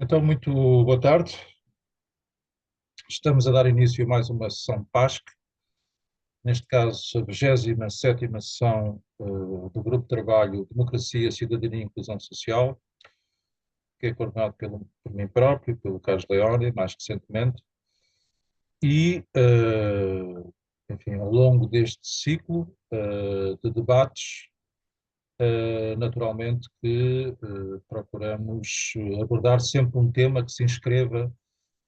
Então, muito boa tarde. Estamos a dar início a mais uma sessão de PASC, neste caso a 27ª sessão do Grupo de Trabalho Democracia, Cidadania e Inclusão Social, que é coordenado por mim próprio, pelo Carlos Leone, mais recentemente, e, enfim, ao longo deste ciclo de debates, naturalmente que procuramos abordar sempre um tema que se inscreva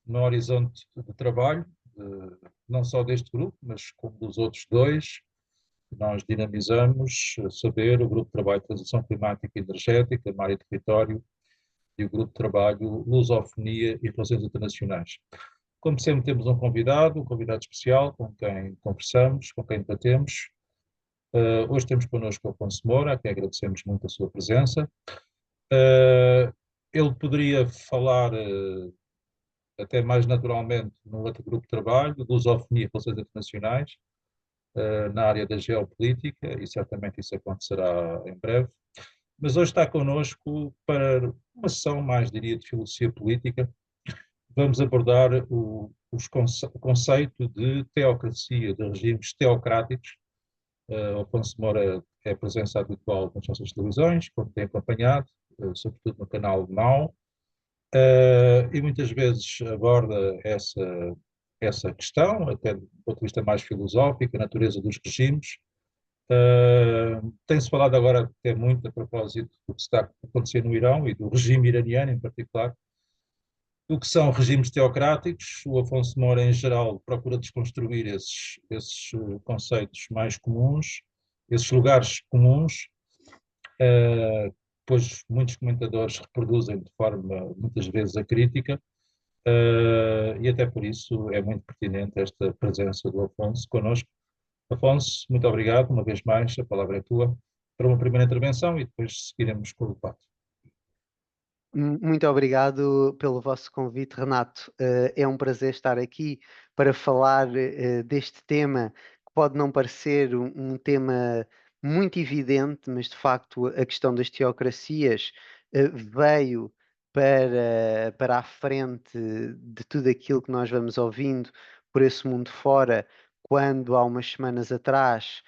no horizonte de trabalho, não só deste grupo, mas como dos outros dois, que nós dinamizamos, saber, o Grupo de Trabalho de Transição Climática e Energética, Mar e Território, e o Grupo de Trabalho Lusofonia e Relações Internacionais. Como sempre, temos um convidado especial, com quem conversamos, com quem debatemos. Hoje temos connosco o Afonso Moura, a quem agradecemos muito a sua presença. Ele poderia falar até mais naturalmente no outro grupo de trabalho, Lusofonia e Relações Internacionais, na área da geopolítica, e certamente isso acontecerá em breve. Mas hoje está connosco para uma sessão mais, diria, de filosofia política. Vamos abordar o conceito de teocracia, de regimes teocráticos. O Afonso Moura é a presença habitual nas nossas televisões, como tem acompanhado, sobretudo no canal Now, e muitas vezes aborda essa questão, até do ponto de vista mais filosófico, a natureza dos regimes. Tem-se falado agora até muito a propósito do que está a acontecer no Irão e do regime iraniano em particular, do que são regimes teocráticos. O Afonso Moura, em geral, procura desconstruir esses conceitos mais comuns, esses lugares comuns, pois muitos comentadores reproduzem de forma, muitas vezes, a crítica, e até por isso é muito pertinente esta presença do Afonso connosco. Afonso, muito obrigado, uma vez mais, a palavra é tua, para uma primeira intervenção e depois seguiremos com o debate. Muito obrigado pelo vosso convite, Renato. É um prazer estar aqui para falar deste tema que pode não parecer um tema muito evidente, mas de facto a questão das teocracias veio para a frente de tudo aquilo que nós vamos ouvindo por esse mundo fora, quando há umas semanas atrás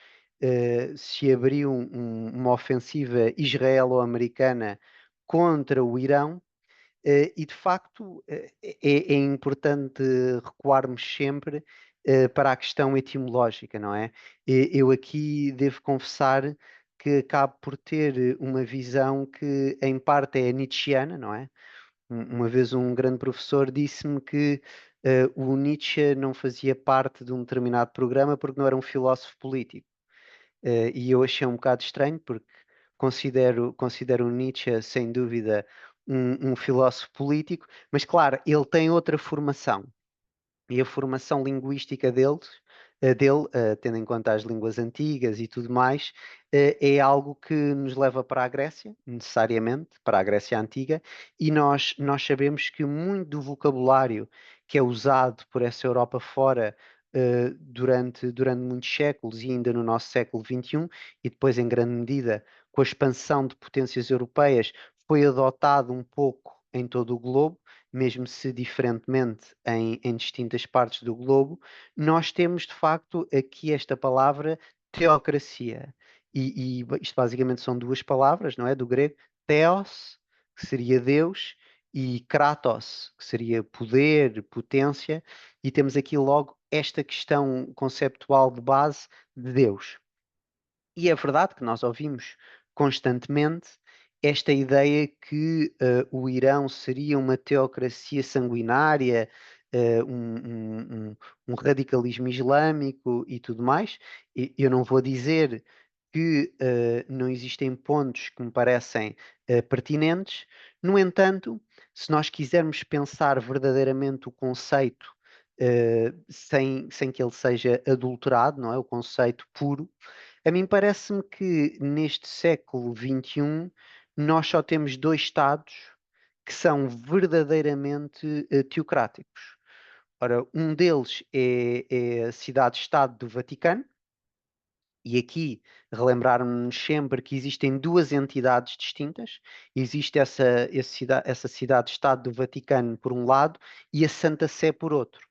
se abriu uma ofensiva israelo-americana contra o Irão, e de facto é importante recuarmos sempre para a questão etimológica, não é? Eu aqui devo confessar que acabo por ter uma visão que em parte é nietzschiana, não é? Uma vez um grande professor disse-me que o Nietzsche não fazia parte de um determinado programa porque não era um filósofo político. E eu achei um bocado estranho, porque considero o Nietzsche, sem dúvida, um filósofo político, mas claro, ele tem outra formação. E a formação linguística tendo em conta as línguas antigas e tudo mais, é algo que nos leva para a Grécia, necessariamente, para a Grécia Antiga, e nós sabemos que muito do vocabulário que é usado por essa Europa fora, durante muitos séculos e ainda no nosso século XXI, e depois, em grande medida, com a expansão de potências europeias, foi adotado um pouco em todo o globo, mesmo se diferentemente em distintas partes do globo. Nós temos de facto aqui esta palavra teocracia. E isto basicamente são duas palavras, não é? Do grego, theos, que seria Deus, e kratos, que seria poder, potência, e temos aqui logo esta questão conceptual de base de Deus. E é verdade que nós ouvimos constantemente esta ideia que o Irão seria uma teocracia sanguinária, um radicalismo islâmico e tudo mais. Eu não vou dizer que não existem pontos que me parecem pertinentes. No entanto, se nós quisermos pensar verdadeiramente o conceito sem que ele seja adulterado, não é? O conceito puro, a mim parece-me que neste século XXI nós só temos dois Estados que são verdadeiramente teocráticos. Ora, um deles é a cidade-estado do Vaticano, E aqui relembrarmos sempre que existem duas entidades distintas. Existe essa cidade-estado do Vaticano por um lado e a Santa Sé por outro.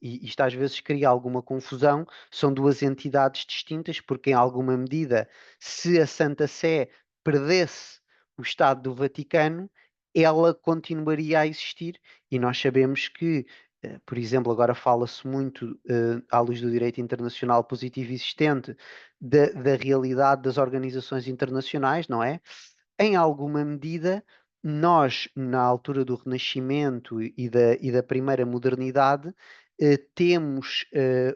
E isto às vezes cria alguma confusão. São duas entidades distintas, porque em alguma medida, se a Santa Sé perdesse o Estado do Vaticano, ela continuaria a existir. E nós sabemos que, por exemplo, agora fala-se muito, à luz do direito internacional positivo existente, da realidade das organizações internacionais, não é? Em alguma medida, nós, na altura do Renascimento e da primeira modernidade, temos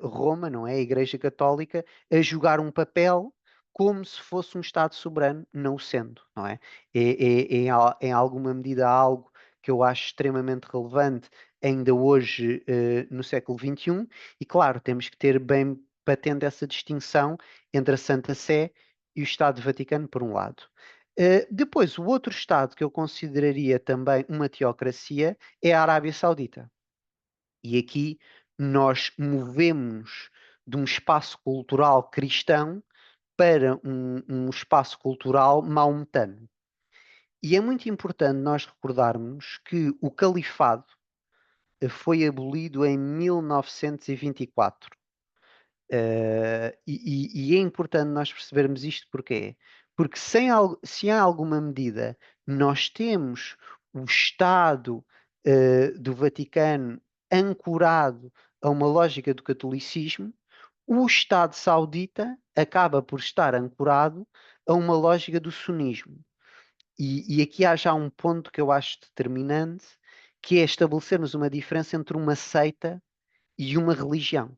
Roma, não é? A Igreja Católica, a jogar um papel como se fosse um Estado soberano, não o sendo, não é? Em alguma medida algo que eu acho extremamente relevante ainda hoje, no século XXI, e claro, temos que ter bem patente essa distinção entre a Santa Sé e o Estado Vaticano, por um lado. Depois, o outro Estado que eu consideraria também uma teocracia é a Arábia Saudita. E aqui nós movemos de um espaço cultural cristão para um espaço cultural maometano. E é muito importante nós recordarmos que o califado foi abolido em 1924. E é importante nós percebermos isto porquê? Porque se em alguma medida nós temos o Estado do Vaticano ancorado a uma lógica do catolicismo, o Estado saudita acaba por estar ancorado a uma lógica do sunismo. E aqui há já um ponto que eu acho determinante, que é estabelecermos uma diferença entre uma seita e uma religião. Ou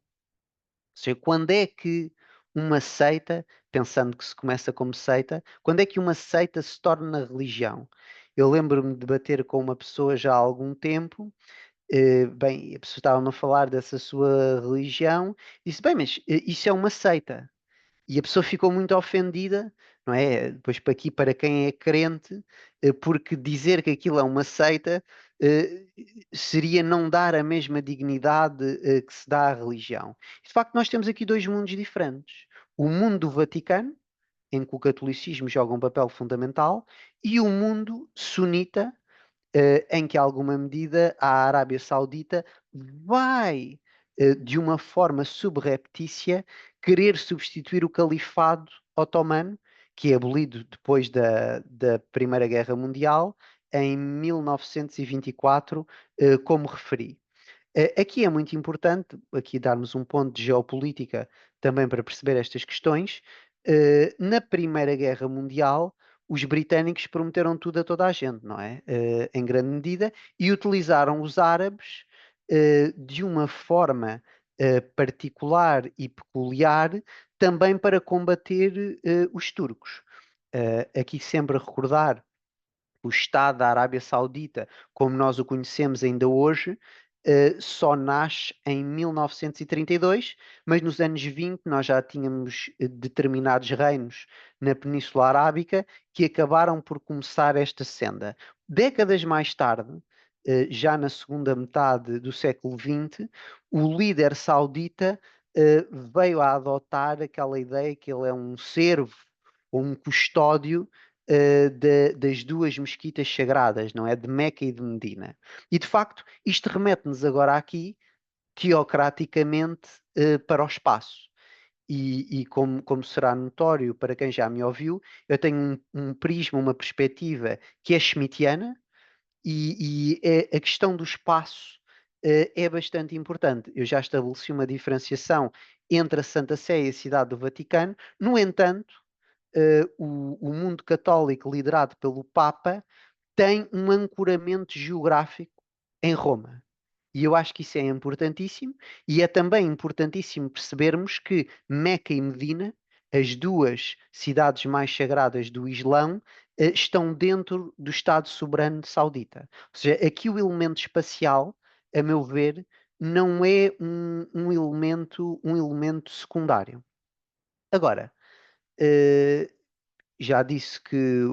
seja, quando é que uma seita, pensando que se começa como seita, quando é que uma seita se torna religião? Eu lembro-me de debater com uma pessoa já há algum tempo, bem, a pessoa estava-me a falar dessa sua religião, e disse, bem, mas isso é uma seita. E a pessoa ficou muito ofendida, não é? Depois, para aqui, para quem é crente, porque dizer que aquilo é uma seita, eh, seria não dar a mesma dignidade, que se dá à religião. De facto, nós temos aqui dois mundos diferentes. O mundo do Vaticano, em que o catolicismo joga um papel fundamental, e o mundo sunita, em que, em alguma medida, a Arábia Saudita vai, de uma forma subreptícia, querer substituir o califado otomano, que é abolido depois da Primeira Guerra Mundial, em 1924, como referi. Aqui é muito importante, aqui darmos um ponto de geopolítica também para perceber estas questões. Na Primeira Guerra Mundial, os britânicos prometeram tudo a toda a gente, não é? Em grande medida, e utilizaram os árabes, de uma forma, particular e peculiar, também para combater, os turcos. Aqui sempre a recordar o Estado da Arábia Saudita, como nós o conhecemos ainda hoje, só nasce em 1932, mas nos anos 20 nós já tínhamos determinados reinos na Península Arábica que acabaram por começar esta senda. Décadas mais tarde, já na segunda metade do século XX, o líder saudita veio a adotar aquela ideia que ele é um servo ou um custódio das duas mesquitas sagradas, não é? De Meca e de Medina. E de facto, isto remete-nos agora aqui, teocraticamente, para o espaço. E como será notório para quem já me ouviu, eu tenho um prisma, uma perspectiva que é schmittiana, a questão do espaço é bastante importante. Eu já estabeleci uma diferenciação entre a Santa Sé e a Cidade do Vaticano. No entanto, o mundo católico liderado pelo Papa tem um ancoramento geográfico em Roma. E eu acho que isso é importantíssimo, e é também importantíssimo percebermos que Meca e Medina, as duas cidades mais sagradas do Islão, estão dentro do Estado soberano saudita. Ou seja, aqui o elemento espacial, a meu ver, não é um elemento secundário. Agora, eh, já disse que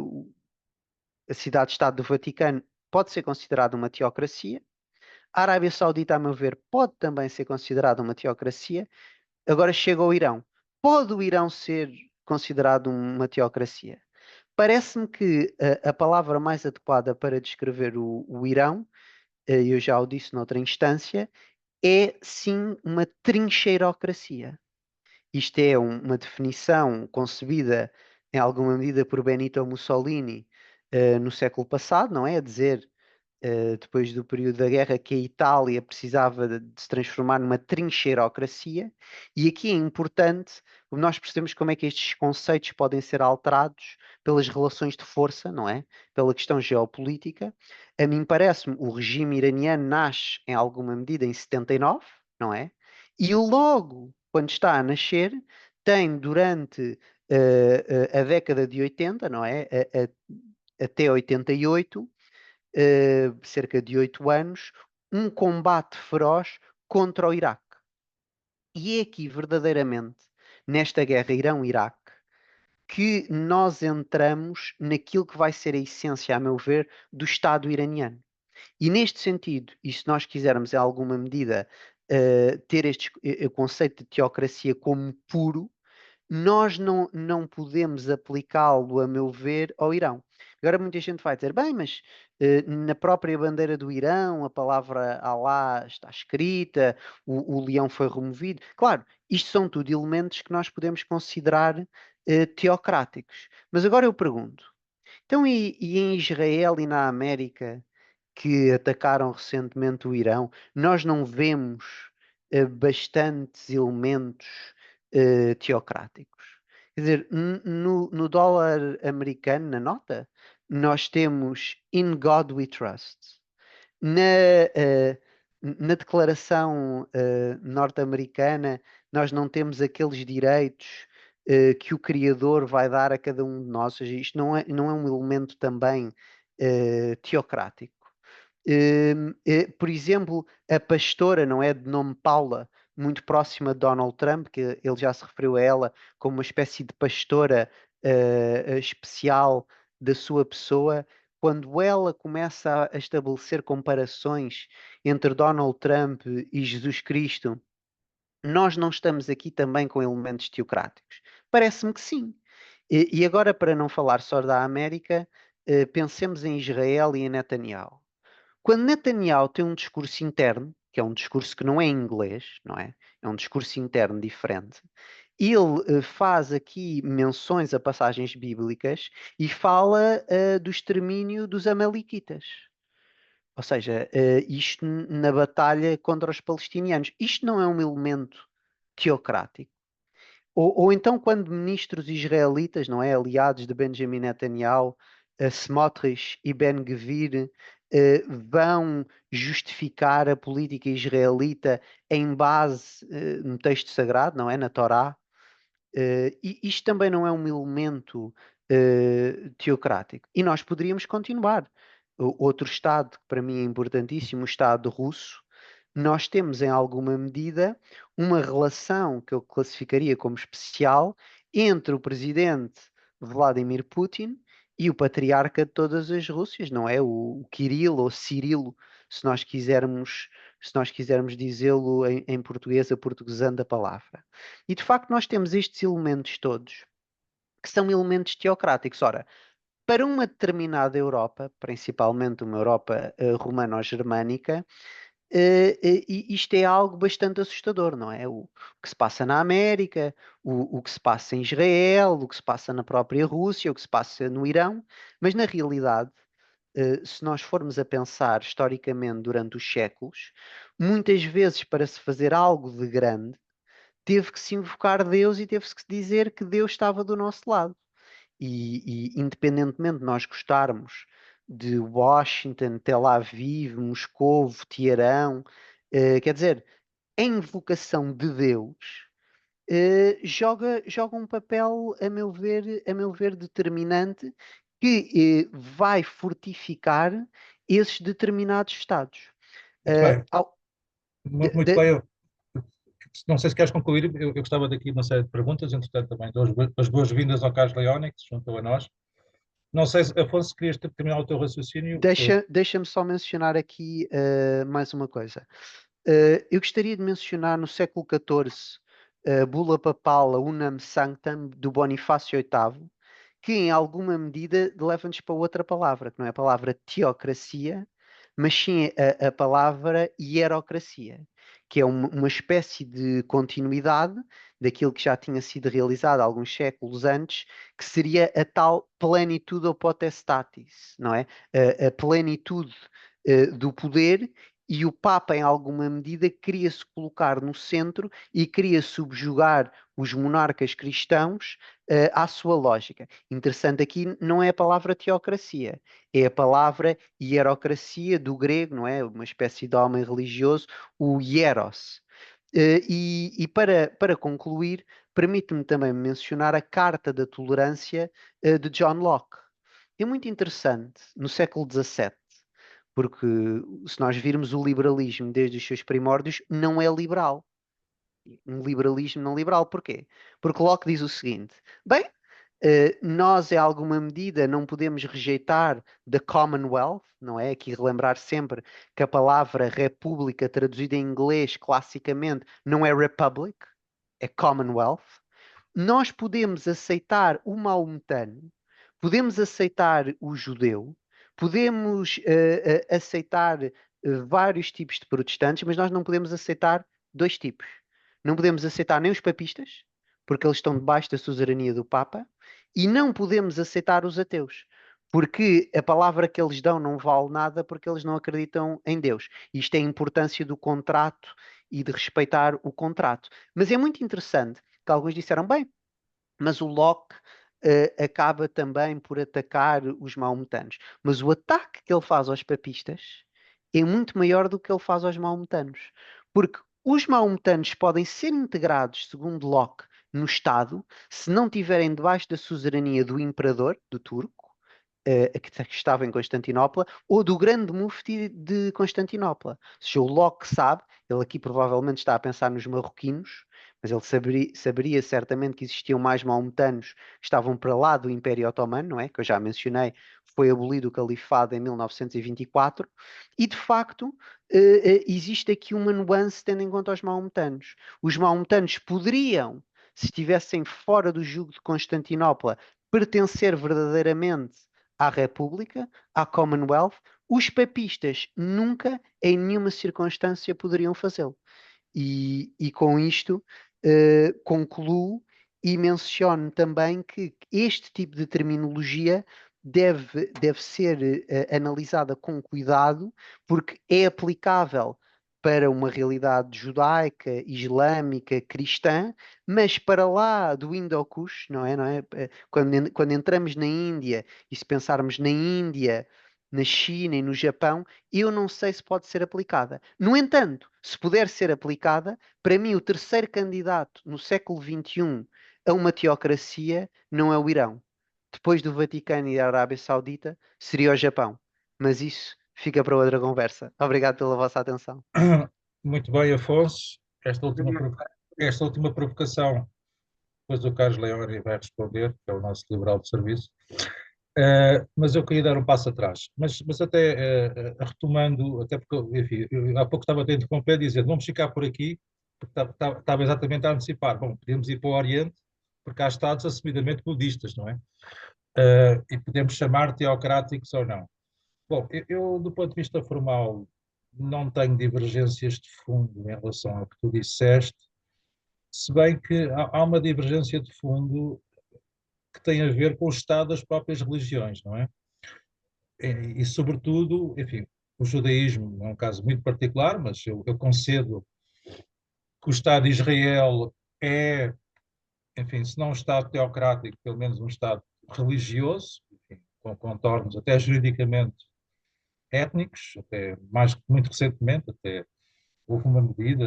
a cidade-estado do Vaticano pode ser considerada uma teocracia. A Arábia Saudita, a meu ver, pode também ser considerada uma teocracia. Agora chega ao Irão. Pode o Irão ser considerado uma teocracia? Parece-me que a palavra mais adequada para descrever o Irão, eu já o disse noutra instância, é sim uma trincheirocracia. Isto é uma definição concebida em alguma medida por Benito Mussolini no século passado, não é? A dizer, depois do período da guerra, que a Itália precisava de se transformar numa trincheirocracia, e aqui é importante nós percebemos como é que estes conceitos podem ser alterados pelas relações de força, não é? Pela questão geopolítica. A mim parece-me o regime iraniano nasce em alguma medida em 79, não é? E logo quando está a nascer, tem durante a década de 80, não é? Até 88, cerca de 8 anos, um combate feroz contra o Iraque. E é aqui, verdadeiramente, nesta guerra Irão-Iraque, que nós entramos naquilo que vai ser a essência, a meu ver, do Estado iraniano. E neste sentido, e se nós quisermos, em alguma medida, ter este conceito de teocracia como puro, nós não podemos aplicá-lo, a meu ver, ao Irão. Agora muita gente vai dizer, bem, mas na própria bandeira do Irão a palavra Alá está escrita, o leão foi removido. Claro, isto são tudo elementos que nós podemos considerar teocráticos. Mas agora eu pergunto, então e em Israel e na América que atacaram recentemente o Irão, nós não vemos bastantes elementos teocráticos. Quer dizer, no dólar americano, na nota, nós temos In God We Trust. Na, na declaração norte-americana, nós não temos aqueles direitos que o Criador vai dar a cada um de nós. Ou seja, isto não é um elemento também teocrático. Por exemplo, a pastora, não é, de nome Paula, muito próxima de Donald Trump, que ele já se referiu a ela como uma espécie de pastora especial da sua pessoa. Quando ela começa a estabelecer comparações entre Donald Trump e Jesus Cristo, nós não estamos aqui também com elementos teocráticos? Parece-me que sim. E agora, para não falar só da América, pensemos em Israel e em Netanyahu. Quando Netanyahu tem um discurso interno, que é um discurso que não é em inglês, não é? É um discurso interno diferente. Ele faz aqui menções a passagens bíblicas e fala do extermínio dos Amalequitas. Ou seja, isto na batalha contra os palestinianos. Isto não é um elemento teocrático. Ou então, quando ministros israelitas, não é, aliados de Benjamin Netanyahu, Smotrich e Ben-Gvir, vão justificar a política israelita em base no texto sagrado, não é, na Torá, e isto também não é um elemento teocrático. E nós poderíamos continuar. Outro Estado que para mim é importantíssimo, o Estado russo, nós temos em alguma medida uma relação que eu classificaria como especial entre o presidente Vladimir Putin e o patriarca de todas as Rússias, não é? O Kirilo ou Cirilo, se nós quisermos, se nós quisermos dizê-lo em português, aportuguesando a palavra. E de facto nós temos estes elementos todos, que são elementos teocráticos. Ora, para uma determinada Europa, principalmente uma Europa romano-germânica, e isto é algo bastante assustador, não é? O que se passa na América, o que se passa em Israel, o que se passa na própria Rússia, o que se passa no Irão, mas na realidade, se nós formos a pensar historicamente durante os séculos, muitas vezes para se fazer algo de grande, teve que se invocar Deus e teve-se que dizer que Deus estava do nosso lado. E independentemente de nós gostarmos de Washington, Tel Aviv, Moscovo, Teherão, quer dizer, a invocação de Deus joga um papel, a meu ver, determinante que vai fortificar esses determinados Estados. Muito bem, De- muito de- bem. Não sei se queres concluir, eu gostava daqui uma série de perguntas, entretanto também dou as boas-vindas ao Carlos Leoni, que se juntou a nós. Não sei se, Afonso, querias terminar o teu raciocínio? deixa-me só mencionar aqui mais uma coisa. Eu gostaria de mencionar no século XIV a bula papal, a Unam Sanctam, do Bonifácio VIII, que em alguma medida leva-nos para outra palavra, que não é a palavra teocracia, mas sim a palavra hierocracia, que é uma espécie de continuidade daquilo que já tinha sido realizado alguns séculos antes, que seria a tal plenitude ou potestatis, não é? A plenitude do poder, e o Papa, em alguma medida, queria se colocar no centro e queria subjugar os monarcas cristãos à sua lógica. Interessante aqui não é a palavra teocracia, é a palavra hierocracia do grego, não é? Uma espécie de homem religioso, o hieros. E para concluir, permite-me também mencionar a Carta da Tolerância de John Locke. É muito interessante, no século XVII, porque se nós virmos o liberalismo desde os seus primórdios, não é liberal. Um liberalismo não liberal. Porquê? Porque Locke diz o seguinte: bem, nós, em alguma medida, não podemos rejeitar the Commonwealth, não é? Aqui relembrar sempre que a palavra república, traduzida em inglês classicamente, não é republic, é Commonwealth. Nós podemos aceitar o maometano, podemos aceitar o judeu, podemos aceitar vários tipos de protestantes, mas nós não podemos aceitar dois tipos. Não podemos aceitar nem os papistas, porque eles estão debaixo da suzerania do Papa, e não podemos aceitar os ateus, porque a palavra que eles dão não vale nada porque eles não acreditam em Deus. Isto é a importância do contrato e de respeitar o contrato. Mas é muito interessante que alguns disseram, bem, mas o Locke acaba também por atacar os maometanos. Mas o ataque que ele faz aos papistas é muito maior do que ele faz aos maometanos. Porque os maometanos podem ser integrados, segundo Locke, no Estado, se não estiverem debaixo da suzerania do imperador, do turco, que estava em Constantinopla, ou do grande mufti de Constantinopla. Ou seja, o Locke sabe, ele aqui provavelmente está a pensar nos marroquinos, mas ele saberia certamente que existiam mais maometanos que estavam para lá do Império Otomano, não é? Que eu já mencionei, foi abolido o califado em 1924, e de facto existe aqui uma nuance tendo em conta os maometanos. Os maometanos poderiam, se estivessem fora do jugo de Constantinopla, pertencer verdadeiramente à República, à Commonwealth. Os papistas nunca, em nenhuma circunstância, poderiam fazê-lo. E com isto concluo e menciono também que este tipo de terminologia deve ser analisada com cuidado, porque é aplicável para uma realidade judaica, islâmica, cristã, mas para lá do Indo-Kush, não é? Quando entramos na Índia, e se pensarmos na Índia, na China e no Japão, eu não sei se pode ser aplicada. No entanto, se puder ser aplicada, para mim o terceiro candidato no século XXI a uma teocracia não é o Irão. Depois do Vaticano e da Arábia Saudita, seria o Japão. Mas isso fica para outra conversa. Obrigado pela vossa atenção. Muito bem, Afonso. Esta última provocação, depois o Carlos Leão vai responder, que é o nosso liberal de serviço. Mas eu queria dar um passo atrás. Mas até retomando, até porque, enfim, eu há pouco estava a te interromper e dizer, vamos ficar por aqui, porque estava exatamente a antecipar. Bom, podemos ir para o Oriente, porque há Estados assumidamente budistas, não é? E podemos chamar teocráticos ou não. Bom, do ponto de vista formal, não tenho divergências de fundo em relação ao que tu disseste, se bem que há uma divergência de fundo que tem a ver com o estado das próprias religiões, não é? Sobretudo, enfim, o judaísmo é um caso muito particular, mas eu concedo que o Estado de Israel é, enfim, se não um Estado teocrático, pelo menos um Estado religioso, enfim, com contornos até juridicamente étnicos, até mais muito recentemente, até houve uma medida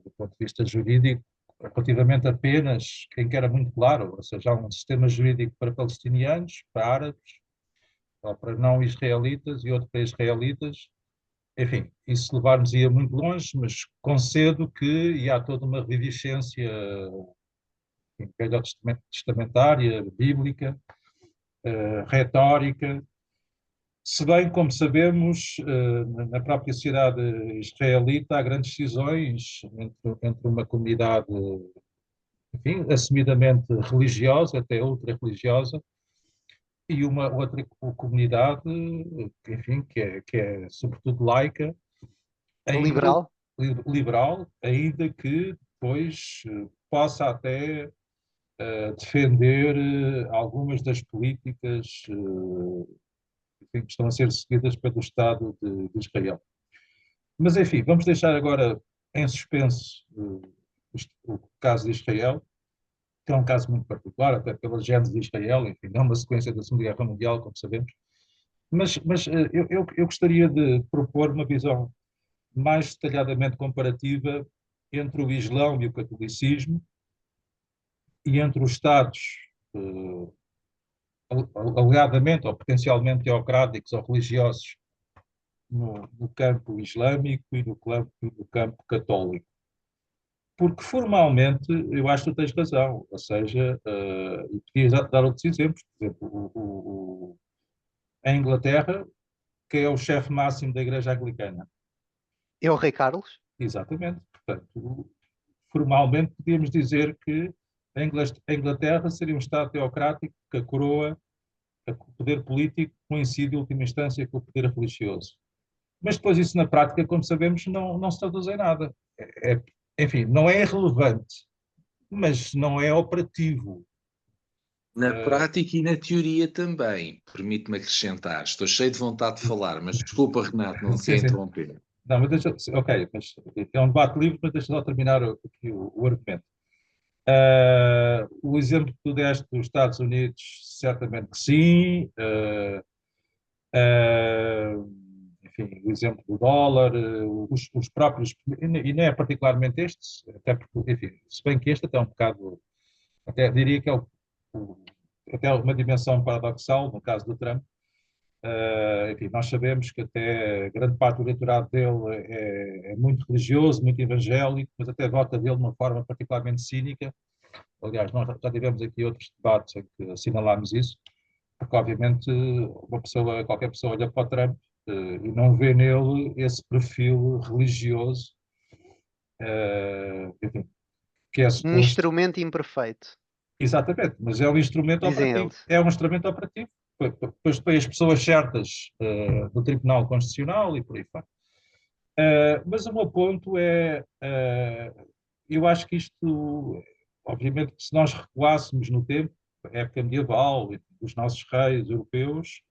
do ponto de vista jurídico relativamente apenas em que era muito claro, ou seja, há um sistema jurídico para palestinianos, para árabes, ou para não israelitas e outro para israelitas. Enfim, isso levar-nos ia muito longe, mas concedo que e há toda uma reviviscência testamentária, bíblica, retórica, se bem, como sabemos, na própria sociedade israelita há grandes cisões entre uma comunidade enfim, assumidamente religiosa, até ultra-religiosa, e uma outra comunidade, enfim, que é sobretudo laica, ainda Liberal? liberal, ainda que depois possa até defender algumas das políticas enfim, que estão a ser seguidas pelo Estado de Israel. Mas, enfim, vamos deixar agora em suspenso o caso de Israel, que é um caso muito particular, até pela gênese de Israel, enfim, não uma sequência da Segunda Guerra Mundial, como sabemos. Mas eu gostaria de propor uma visão mais detalhadamente comparativa entre o Islão e o catolicismo e entre os Estados alegadamente ou potencialmente teocráticos ou religiosos no campo islâmico e no campo católico. Porque formalmente, eu acho que tu tens razão, ou seja, e podia dar outros exemplos, por exemplo, a Inglaterra, que é o chefe máximo da Igreja Anglicana. É o Rei Carlos? Exatamente. Portanto, formalmente podíamos dizer que a Inglaterra seria um Estado teocrático que a coroa, o poder político, coincide em última instância com o poder religioso. Mas depois isso na prática, como sabemos, não se traduz em nada. Enfim, não é irrelevante, mas não é operativo. Na prática e na teoria também, permite-me acrescentar. Estou cheio de vontade de falar, mas desculpa, Renato, não te Sim, quero sim. interromper. Não, mas deixa, ok, mas é um debate livre, mas deixa só terminar aqui o argumento. O exemplo que tu deste dos Estados Unidos, certamente que sim. Enfim, o exemplo do dólar, os próprios, e nem é particularmente estes, até porque, enfim, se bem que este até é um bocado, até diria que é até uma dimensão paradoxal, no caso do Trump. Enfim, nós sabemos que até grande parte do eleitorado dele é muito religioso, muito evangélico, mas até vota dele de uma forma particularmente cínica. Aliás, nós já tivemos aqui outros debates em que assinalámos isso, porque obviamente qualquer pessoa olha para o Trump e não vê nele esse perfil religioso, enfim, que é Um suposto. instrumento imperfeito, Exatamente, mas é um instrumento dizem operativo. eles. É um instrumento operativo. Depois põe as pessoas certas do Tribunal Constitucional e por aí fora. Mas o meu ponto é, eu acho que isto, obviamente, que se nós recuássemos no tempo, época medieval, os nossos reis europeus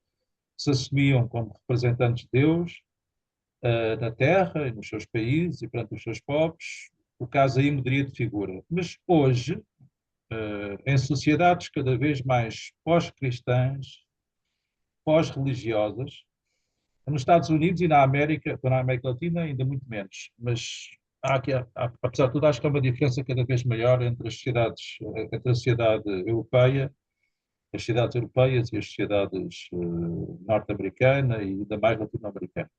se assumiam como representantes de Deus na terra e nos seus países e perante os seus povos, o caso aí mudaria de figura. Mas hoje, em sociedades cada vez mais pós-cristãs, pós-religiosas, nos Estados Unidos e na América Latina ainda muito menos, mas apesar de tudo, acho que há uma diferença cada vez maior entre as sociedades, entre a sociedade europeia, as sociedades europeias e as sociedades norte-americana e ainda mais latino-americana,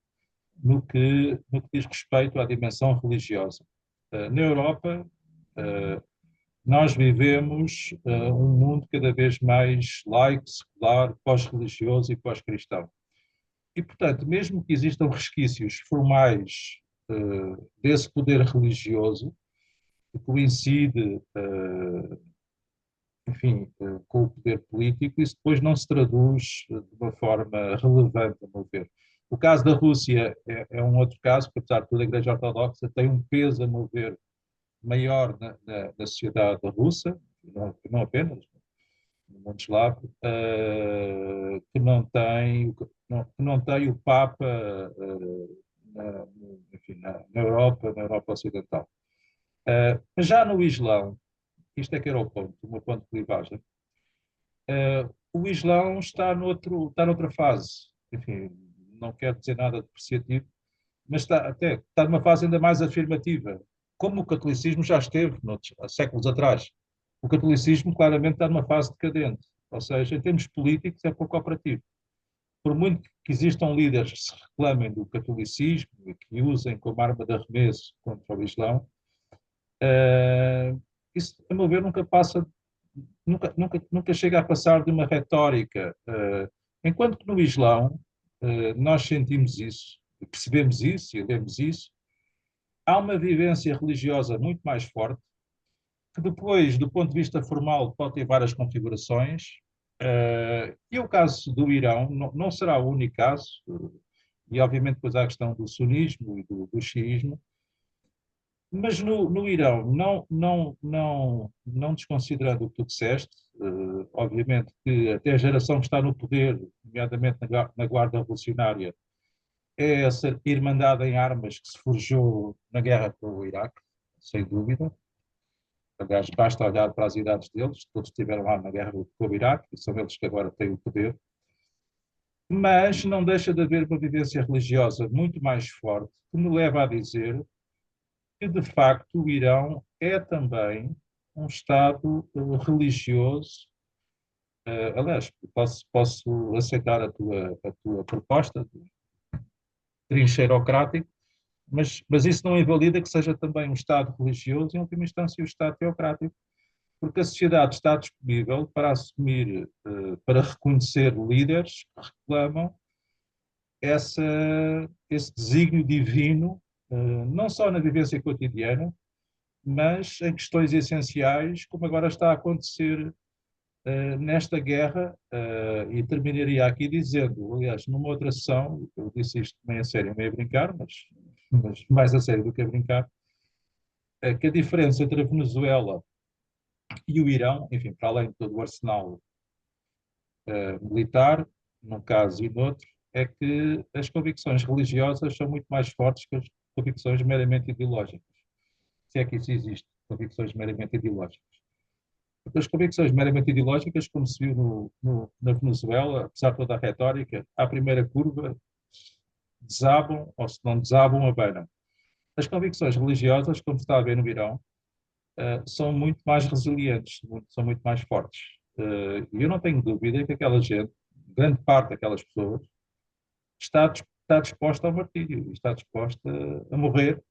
no que diz respeito à dimensão religiosa. Na Europa, nós vivemos um mundo cada vez mais laico, secular, pós-religioso e pós-cristão. E, portanto, mesmo que existam resquícios formais desse poder religioso, que coincide, enfim, com o poder político, isso depois não se traduz de uma forma relevante, a meu ver. O caso da Rússia é um outro caso, porque, apesar de tudo, a Igreja Ortodoxa tem um peso, a meu ver, maior na sociedade russa, não apenas, no mundo eslavo, que não tem o Papa enfim, na Europa Ocidental. Mas já no Islão, isto é que era o meu ponto de clivagem, o Islão está noutra fase. Enfim, não quero dizer nada depreciativo, mas está numa fase ainda mais afirmativa, como o catolicismo já esteve há séculos atrás. O catolicismo claramente está numa fase decadente, ou seja, em termos políticos é pouco operativo. Por muito que existam líderes que se reclamem do catolicismo e que usem como arma de arremesso contra o Islão, isso, a meu ver, nunca chega a passar de uma retórica. Enquanto que no Islão nós sentimos isso, percebemos isso e lemos isso, há uma vivência religiosa muito mais forte que depois, do ponto de vista formal, pode ter várias configurações. E o caso do Irão não será o único caso, e obviamente depois há a questão do sunismo e do xiismo, mas no Irão, não desconsiderando o que tu disseste, obviamente que até a geração que está no poder, nomeadamente na Guarda Revolucionária, é essa irmandade em armas que se forjou na guerra com o Iraque, sem dúvida. Aliás, basta olhar para as idades deles, todos estiveram lá na guerra com o Iraque, e são eles que agora têm o poder. Mas não deixa de haver uma vivência religiosa muito mais forte, que me leva a dizer que, de facto, o Irão é também um Estado religioso. Aliás, posso aceitar a tua proposta de trincheirocrático, mas isso não invalida que seja também um Estado religioso e, em última instância, o Estado teocrático, porque a sociedade está disponível para assumir, para reconhecer líderes que reclamam essa, esse desígnio divino, não só na vivência cotidiana, mas em questões essenciais, como agora está a acontecer nesta guerra, e terminaria aqui dizendo, aliás, numa outra sessão, eu disse isto meio a sério, meio a brincar, mas mais a sério do que a brincar, que a diferença entre a Venezuela e o Irão, enfim, para além de todo o arsenal militar, num caso e no outro, é que as convicções religiosas são muito mais fortes que as convicções meramente ideológicas. Se é que isso existe, convicções meramente ideológicas. Porque as convicções meramente ideológicas, como se viu na Venezuela, apesar de toda a retórica, à primeira curva desabam, ou se não desabam, abanam. As convicções religiosas, como se está a ver no Irão, são muito mais resilientes, são muito mais fortes. E eu não tenho dúvida que aquela gente, grande parte daquelas pessoas, está disposta ao martírio, está disposta a morrer,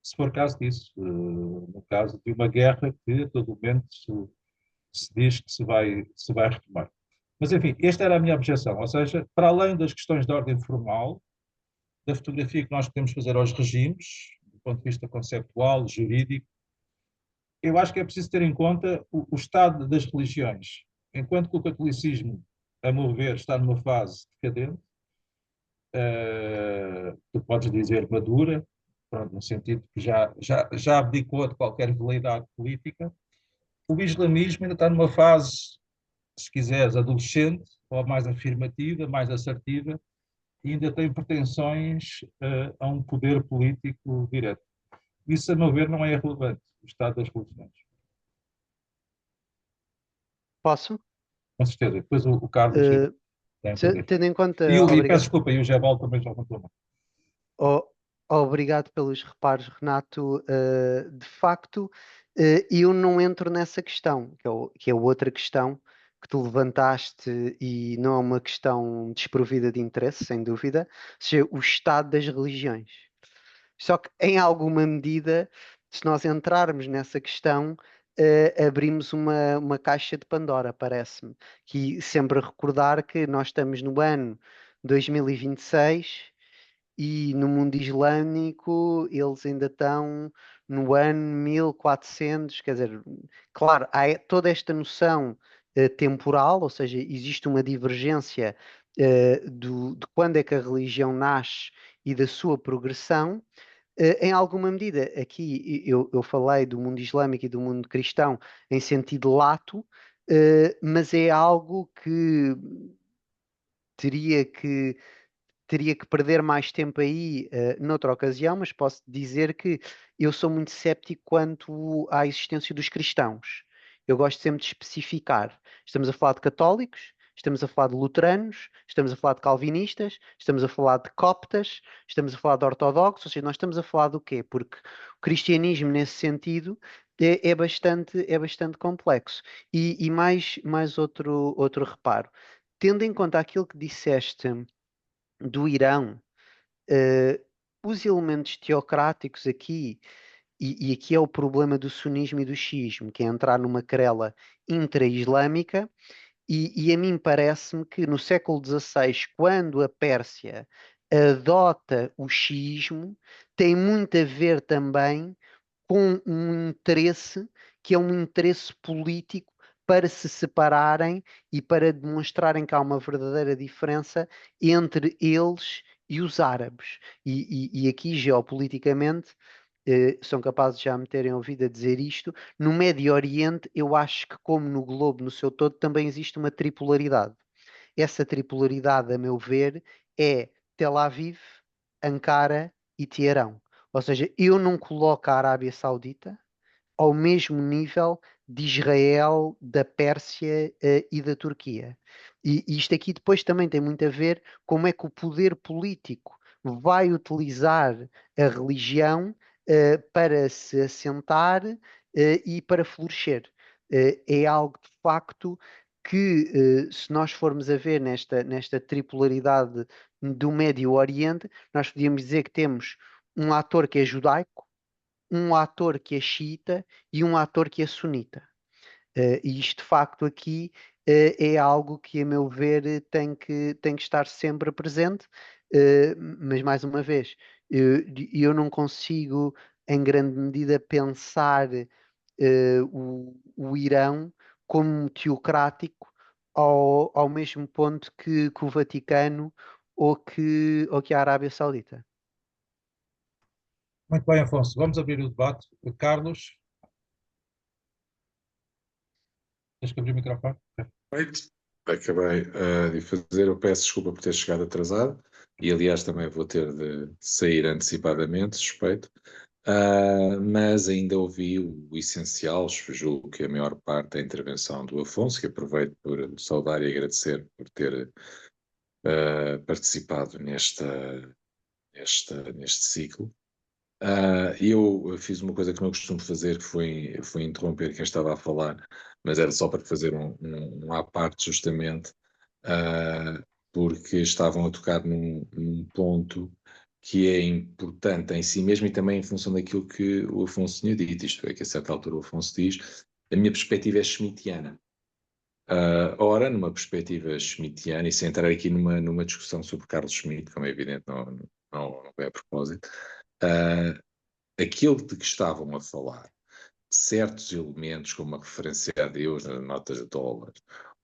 se for caso disso. No caso de uma guerra que a todo momento se diz que se vai retomar. Mas, enfim, esta era a minha objeção, ou seja, para além das questões de ordem formal, da fotografia que nós podemos fazer aos regimes, do ponto de vista conceptual, jurídico, eu acho que é preciso ter em conta o estado das religiões. Enquanto que o catolicismo, a meu ver, está numa fase decadente, tu podes dizer madura, pronto, no sentido que já abdicou de qualquer veleidade política, o islamismo ainda está numa fase, se quiseres, adolescente, ou mais afirmativa, mais assertiva, e ainda tem pretensões a um poder político direto. Isso, a meu ver, não é relevante, o estado das religiões. Posso? Com certeza. Depois o Carlos tem a poder. Tendo em conta, E peço desculpa, e o Jebal também já levantou a mão. o- obrigado pelos reparos, Renato. De facto, eu não entro nessa questão, que é outra questão que tu levantaste e não é uma questão desprovida de interesse, sem dúvida, ou seja, o estado das religiões. Só que, em alguma medida, se nós entrarmos nessa questão, abrimos uma caixa de Pandora, parece-me. Que sempre a recordar que nós estamos no ano 2026 e no mundo islâmico eles ainda estão no ano 1400, quer dizer, claro, há toda esta noção temporal, ou seja, existe uma divergência de quando é que a religião nasce e da sua progressão. Em alguma medida, aqui eu falei do mundo islâmico e do mundo cristão em sentido lato, mas é algo que teria que teria que perder mais tempo aí, noutra ocasião, mas posso dizer que eu sou muito céptico quanto à existência dos cristãos. Eu gosto sempre de especificar. Estamos a falar de católicos, estamos a falar de luteranos, estamos a falar de calvinistas, estamos a falar de coptas, estamos a falar de ortodoxos, ou seja, nós estamos a falar do quê? Porque o cristianismo, nesse sentido, é bastante complexo. E mais outro reparo. Tendo em conta aquilo que disseste do Irão, eh, os elementos teocráticos aqui, e aqui é o problema do sunismo e do xiismo, que é entrar numa querela intra-islâmica, e a mim parece-me que no século XVI, quando a Pérsia adota o xiismo, tem muito a ver também com um interesse que é um interesse político para se separarem e para demonstrarem que há uma verdadeira diferença entre eles e os árabes. E aqui, geopoliticamente, são capazes de já me terem ouvido a dizer isto. No Médio Oriente, eu acho que, como no globo no seu todo, também existe uma tripolaridade. Essa tripolaridade, a meu ver, é Tel Aviv, Ankara e Teherão. Ou seja, eu não coloco a Arábia Saudita ao mesmo nível de Israel, da Pérsia, e da Turquia. E isto aqui depois também tem muito a ver como é que o poder político vai utilizar a religião para se assentar e para florescer. É algo de facto que, se nós formos a ver nesta tripolaridade do Médio Oriente, nós podíamos dizer que temos um ator que é judaico, um ator que é xiita e um ator que é sunita. E isto de facto aqui é algo que, a meu ver, tem que estar sempre presente. Mas mais uma vez, eu não consigo em grande medida pensar o Irão como teocrático ao mesmo ponto que o Vaticano ou que a Arábia Saudita. Muito bem, Afonso. Vamos abrir o debate. Carlos, tens que abrir o microfone. Perfeito. Acabei de fazer, eu peço desculpa por ter chegado atrasado e aliás também vou ter de sair antecipadamente, suspeito. Mas ainda ouvi o essencial, julgo que a maior parte da intervenção do Afonso, que aproveito por saudar e agradecer por ter participado neste ciclo. Eu fiz uma coisa que não costumo fazer, que foi interromper quem estava a falar, mas era só para fazer um à parte justamente, porque estavam a tocar num ponto que é importante em si mesmo e também em função daquilo que o Afonso tinha dito, isto é, que a certa altura o Afonso diz, a minha perspectiva é schmittiana. Ora, numa perspectiva schmittiana, e sem entrar aqui numa discussão sobre Carlos Schmitt, como é evidente, não é a propósito, aquilo de que estavam a falar, certos elementos, como a referência a Deus nas notas de dólar,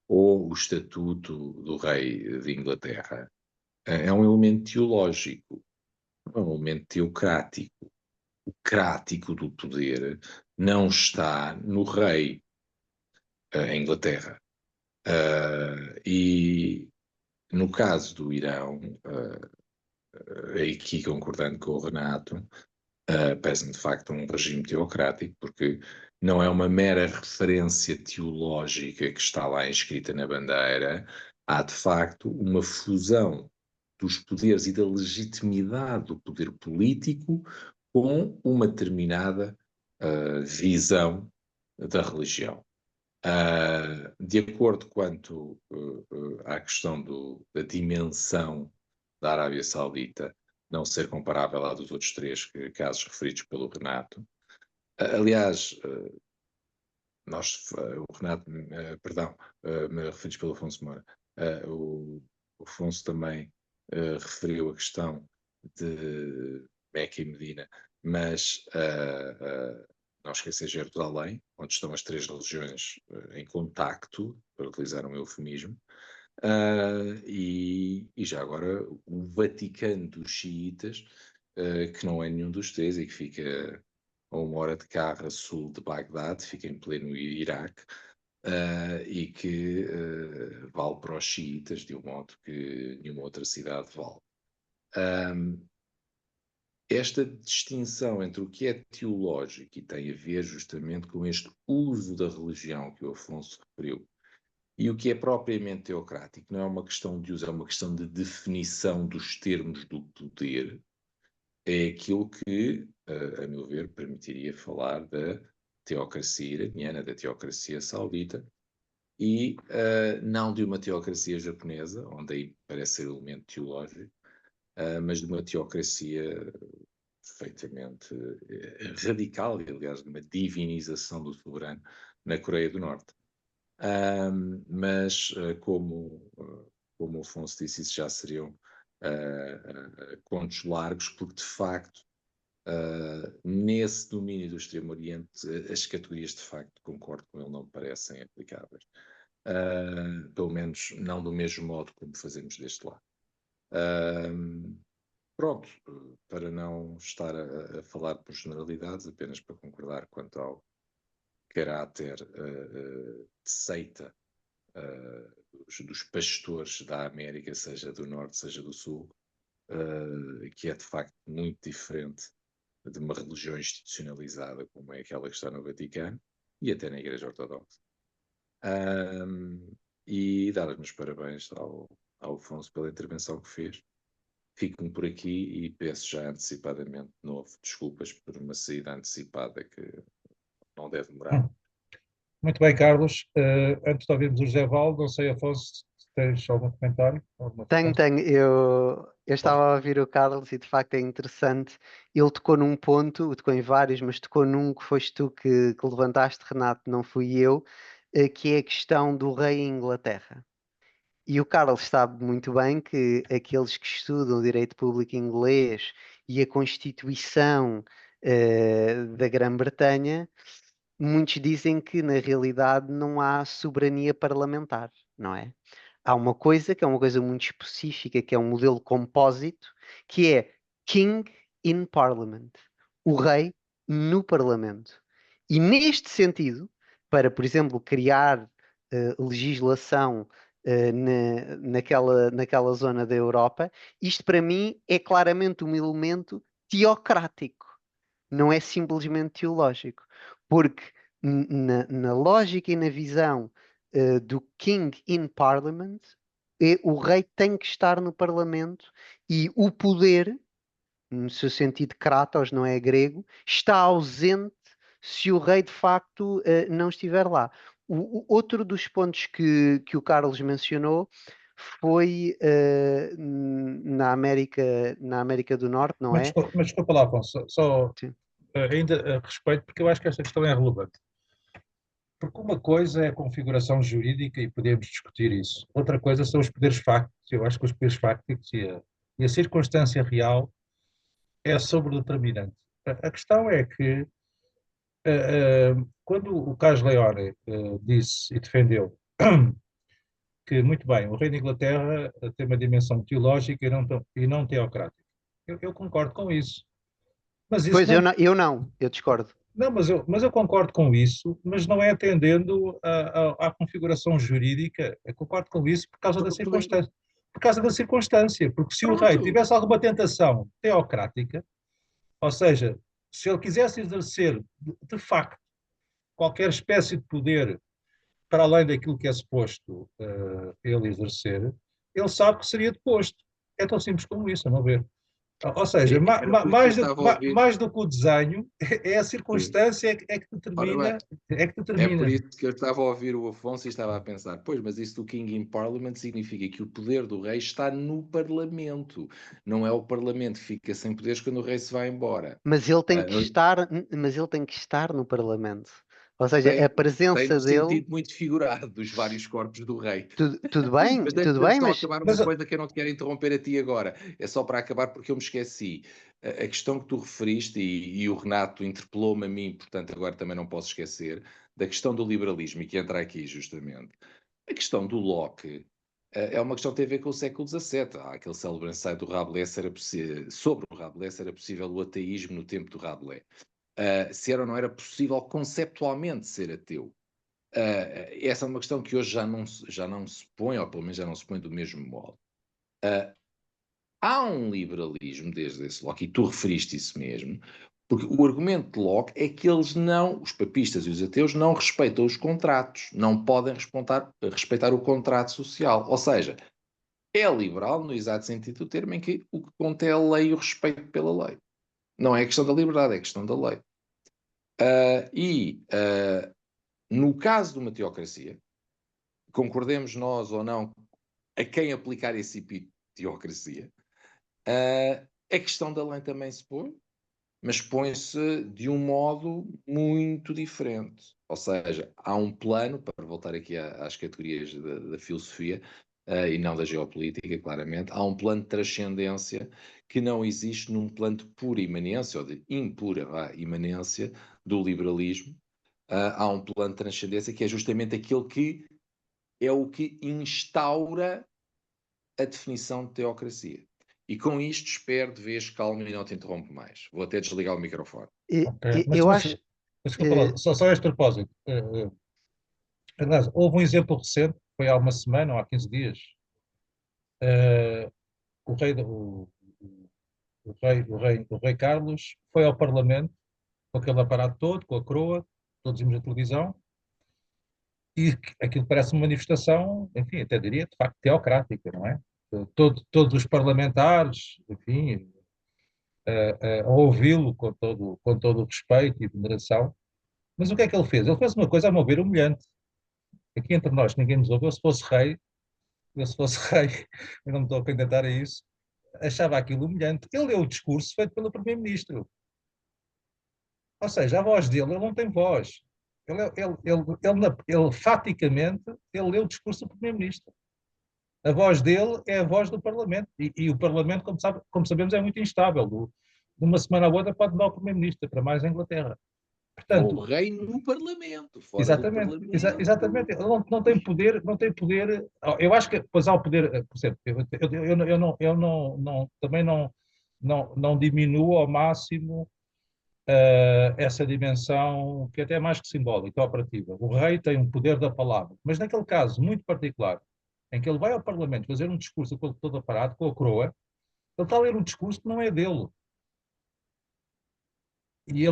ou o estatuto do rei de Inglaterra, é um elemento teológico, é um elemento teocrático. O crático do poder não está no rei, em Inglaterra. E no caso do Irão, aqui concordando com o Renato, parece-me de facto um regime teocrático, porque não é uma mera referência teológica que está lá inscrita na bandeira, há de facto uma fusão dos poderes e da legitimidade do poder político com uma determinada visão da religião. De acordo quanto à questão da dimensão da Arábia Saudita não ser comparável à dos outros três casos referidos pelo Renato. Aliás, o Renato, perdão, referidos pelo Afonso Moura, o Afonso também referiu a questão de Meca e Medina, mas não esquecer Jerusalém, onde estão as três religiões em contacto, para utilizar um eufemismo, e já agora o Vaticano dos xiitas, que não é nenhum dos três e que fica a 1 hora de carro a sul de Bagdade, fica em pleno Iraque, e que vale para os xiitas de um modo que nenhuma outra cidade vale. Esta distinção entre o que é teológico e tem a ver justamente com este uso da religião que o Afonso referiu, e o que é propriamente teocrático não é uma questão de uso, é uma questão de definição dos termos do poder, é aquilo que, a meu ver, permitiria falar da teocracia iraniana, da teocracia saudita, e não de uma teocracia japonesa, onde aí parece ser elemento teológico, mas de uma teocracia perfeitamente radical, e aliás de uma divinização do soberano na Coreia do Norte. Mas como o Afonso disse, isso já seriam contos largos, porque de facto nesse domínio do Extremo Oriente, as categorias de facto, concordo com ele, não me parecem aplicáveis. Pelo menos não do mesmo modo como fazemos deste lado. Pronto, para não estar a falar por generalidades, apenas para concordar quanto ao caráter de seita dos pastores da América, seja do Norte, seja do Sul, que é de facto muito diferente de uma religião institucionalizada como é aquela que está no Vaticano e até na Igreja Ortodoxa. E dar os meus parabéns ao Afonso pela intervenção que fez. Fico-me por aqui e peço já antecipadamente de novo desculpas por uma saída antecipada que não deve demorar. Muito bem, Carlos. Antes de ouvirmos o José Valdo, não sei, Afonso, se tens algum comentário? Alguma Tenho, questão? tenho. Eu estava a ouvir o Carlos e de facto é interessante. Ele tocou num ponto, tocou em vários, mas tocou num que foste tu que levantaste, Renato, não fui eu, que é a questão do rei em Inglaterra. E o Carlos sabe muito bem que aqueles que estudam direito público inglês e a Constituição, da Grã-Bretanha, muitos dizem que na realidade não há soberania parlamentar, não é? Há uma coisa que é uma coisa muito específica, que é um modelo compósito, que é King in Parliament, o rei no Parlamento. E neste sentido, para, por exemplo, criar legislação naquela zona da Europa, isto para mim é claramente um elemento teocrático, não é simplesmente teológico, porque na lógica e na visão do King in Parliament, o rei tem que estar no Parlamento e o poder, no seu sentido kratos, não é grego, está ausente se o rei de facto não estiver lá. Outro dos pontos que o Carlos mencionou foi na América do Norte, não é? Mas desculpa lá, Afonso, só Sim. ainda a respeito, porque eu acho que esta questão é relevante. Porque uma coisa é a configuração jurídica e podemos discutir isso. Outra coisa são os poderes fácticos. Eu acho que os poderes fácticos e a circunstância real é sobredeterminante. A questão é que, quando o Carlos Leone disse e defendeu que, muito bem, o rei da Inglaterra tem uma dimensão teológica e não teocrática. Eu concordo com isso. Mas isso Pois não. eu discordo. Não, mas eu concordo com isso, mas não é atendendo à configuração jurídica. Eu concordo com isso por causa da circunstância. Por causa da circunstância. Porque se o rei Pronto. tivesse alguma tentação teocrática, ou seja, se ele quisesse exercer de facto qualquer espécie de poder para além daquilo que é suposto ele exercer, ele sabe que seria deposto. É tão simples como isso, a meu ver. Ou seja, Era por isso que eu estava a ouvir. mais do que o desenho, é a circunstância que Ora bem, determina. É que é por determina. isso que eu estava a ouvir o Afonso e estava a pensar, pois, mas isso do King in Parliament significa que o poder do rei está no Parlamento. Não é o Parlamento que fica sem poderes quando o rei se vai embora. Mas ele tem que estar no Parlamento. Ou seja, a Tem presença no dele, sentido muito figurado dos vários corpos do rei. tudo bem, Mas tudo deixa-me bem, só mas acabar Mas, uma coisa que eu não te quero interromper a ti agora. É só para acabar porque eu me esqueci. A questão que tu referiste, e o Renato interpelou-me a mim, portanto agora também não posso esquecer, da questão do liberalismo, e que entra aqui justamente. A questão do Locke é uma questão que tem a ver com o século XVII. Há aquele célebre ensaio do Rabelais sobre o Rabelais, se era possível o ateísmo no tempo do Rabelais. Se era ou não era possível conceptualmente ser ateu. Essa é uma questão que hoje já não se põe, ou pelo menos já não se põe do mesmo modo. Há um liberalismo desde esse Locke, e tu referiste isso mesmo, porque o argumento de Locke é que os papistas e os ateus, não respeitam os contratos, não podem respeitar o contrato social. Ou seja, é liberal no exato sentido do termo, em que o que conta é a lei e o respeito pela lei. Não é questão da liberdade, é questão da lei. No caso de uma teocracia, concordemos nós ou não a quem aplicar esse teocracia, a questão da lei também se põe, mas põe-se de um modo muito diferente. Ou seja, há um plano, para voltar aqui às categorias da filosofia, e não da geopolítica, claramente, há um plano de transcendência que não existe num plano de pura imanência, ou de impura imanência do liberalismo. Há um plano de transcendência que é justamente aquele que é o que instaura a definição de teocracia. E com isto espero de vez calmo e não te interrompo mais. Vou até desligar o microfone. Ok. Eu acho. Desculpa lá, só este propósito. Aliás, houve um exemplo recente, foi há uma semana ou há 15 dias. eh, o rei, o rei Carlos foi ao Parlamento com aquele aparato todo, com a coroa, todos vimos na televisão, e aquilo parece uma manifestação, enfim, até diria, de facto, teocrática, não é? Todos os parlamentares, enfim, a ouvi-lo com todo o respeito e veneração. Mas o que é que ele fez? Ele fez uma coisa, a meu ver, humilhante. Aqui entre nós, ninguém nos ouve. Eu se fosse rei, eu não me estou a candidatar a isso, achava aquilo humilhante. Ele leu o discurso feito pelo primeiro-ministro. Ou seja, a voz dele, ele não tem voz. Faticamente, ele leu o discurso do primeiro-ministro. A voz dele é a voz do Parlamento. E o Parlamento, como sabemos, é muito instável. De uma semana a outra pode mudar o primeiro-ministro, para mais a Inglaterra. O Portanto, rei no Parlamento, fora do exatamente, Parlamento. exatamente. Ele não tem poder, não tem poder. Eu acho que depois há o poder, por exemplo, também não diminuo ao máximo essa dimensão que é até mais que simbólica, operativa. O rei tem um poder da palavra, mas naquele caso muito particular, em que ele vai ao Parlamento fazer um discurso com todo aparato, com a coroa, ele está a ler um discurso que não é dele. E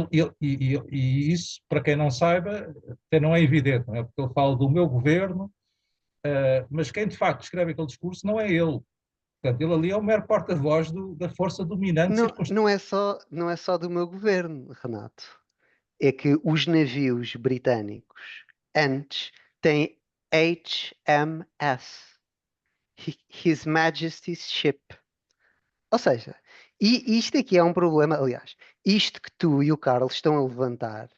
isso, para quem não saiba, até não é evidente, não é? Porque ele fala do meu governo, mas quem de facto escreve aquele discurso não é ele. Portanto, ele ali é o mero porta-voz da força dominante Não, circunstancial. não é só do meu governo, Renato. É que os navios britânicos antes têm HMS, His Majesty's Ship. Ou seja, e isto aqui é um problema. Aliás, isto que tu e o Carlos estão a levantar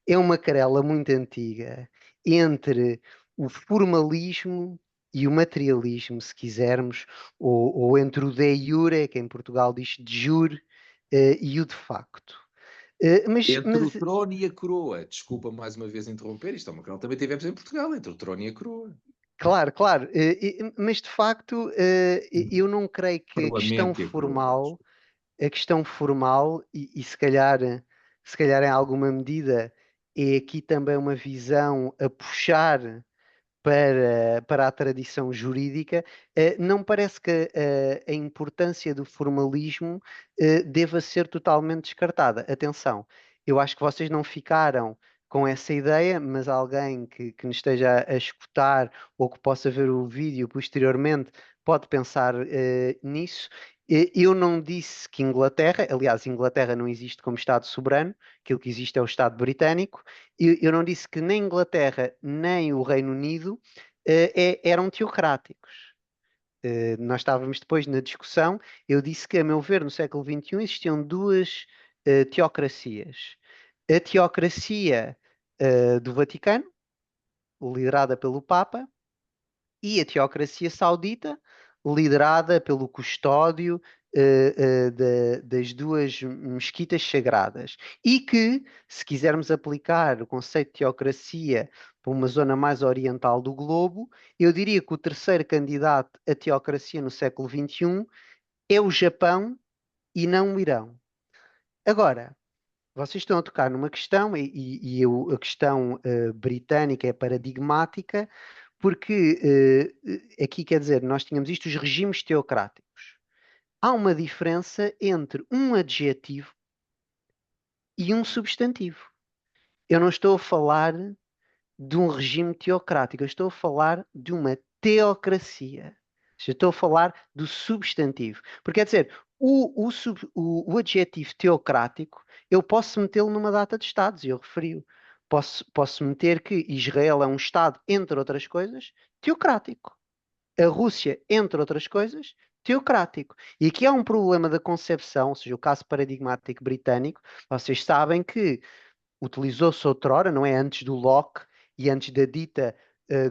é uma querela muito antiga entre o formalismo e o materialismo, se quisermos, ou entre o de jure, que em Portugal diz de jure, e o de facto. Entre o Mas trono e a coroa. Desculpa mais uma vez interromper. Isto é uma questão que também tivemos em Portugal, entre o trono e a coroa. claro, claro, mas de facto, eu não creio que Parlamento e a coroa. a questão formal e se calhar em alguma medida é aqui também uma visão a puxar para a tradição jurídica. Não parece que a importância do formalismo deva ser totalmente descartada. Atenção, eu acho que vocês não ficaram com essa ideia, mas alguém que nos esteja a escutar ou que possa ver o vídeo posteriormente pode pensar nisso. Eu não disse que Inglaterra, aliás, Inglaterra não existe como Estado soberano, aquilo que existe é o Estado britânico. Eu não disse que nem Inglaterra nem o Reino Unido eram teocráticos. Nós estávamos depois na discussão. Eu disse que, a meu ver, no século XXI existiam duas teocracias. A teocracia do Vaticano, liderada pelo Papa, e a teocracia saudita, liderada pelo custódio das duas mesquitas sagradas. E que, se quisermos aplicar o conceito de teocracia para uma zona mais oriental do globo, eu diria que o terceiro candidato à teocracia no século XXI é o Japão e não o Irão. Agora, vocês estão a tocar numa questão, a questão britânica é paradigmática, porque aqui quer dizer, nós tínhamos isto, os regimes teocráticos. Há uma diferença entre um adjetivo e um substantivo. Eu não estou a falar de um regime teocrático, eu estou a falar de uma teocracia. Eu estou a falar do substantivo. Porque quer dizer, o adjetivo teocrático, eu posso metê-lo numa data de Estados, e eu referi-o. Posso meter que Israel é um Estado, entre outras coisas, teocrático. A Rússia, entre outras coisas, teocrático. E aqui há um problema da concepção, ou seja, o caso paradigmático britânico. Vocês sabem que utilizou-se outrora, não é? Antes do Locke e antes da dita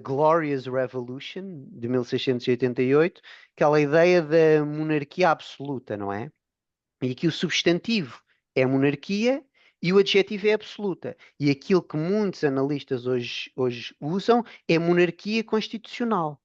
Glorious Revolution, de 1688, aquela ideia da monarquia absoluta, não é? E que o substantivo é monarquia e o adjetivo é absoluta. E aquilo que muitos analistas hoje usam é monarquia constitucional,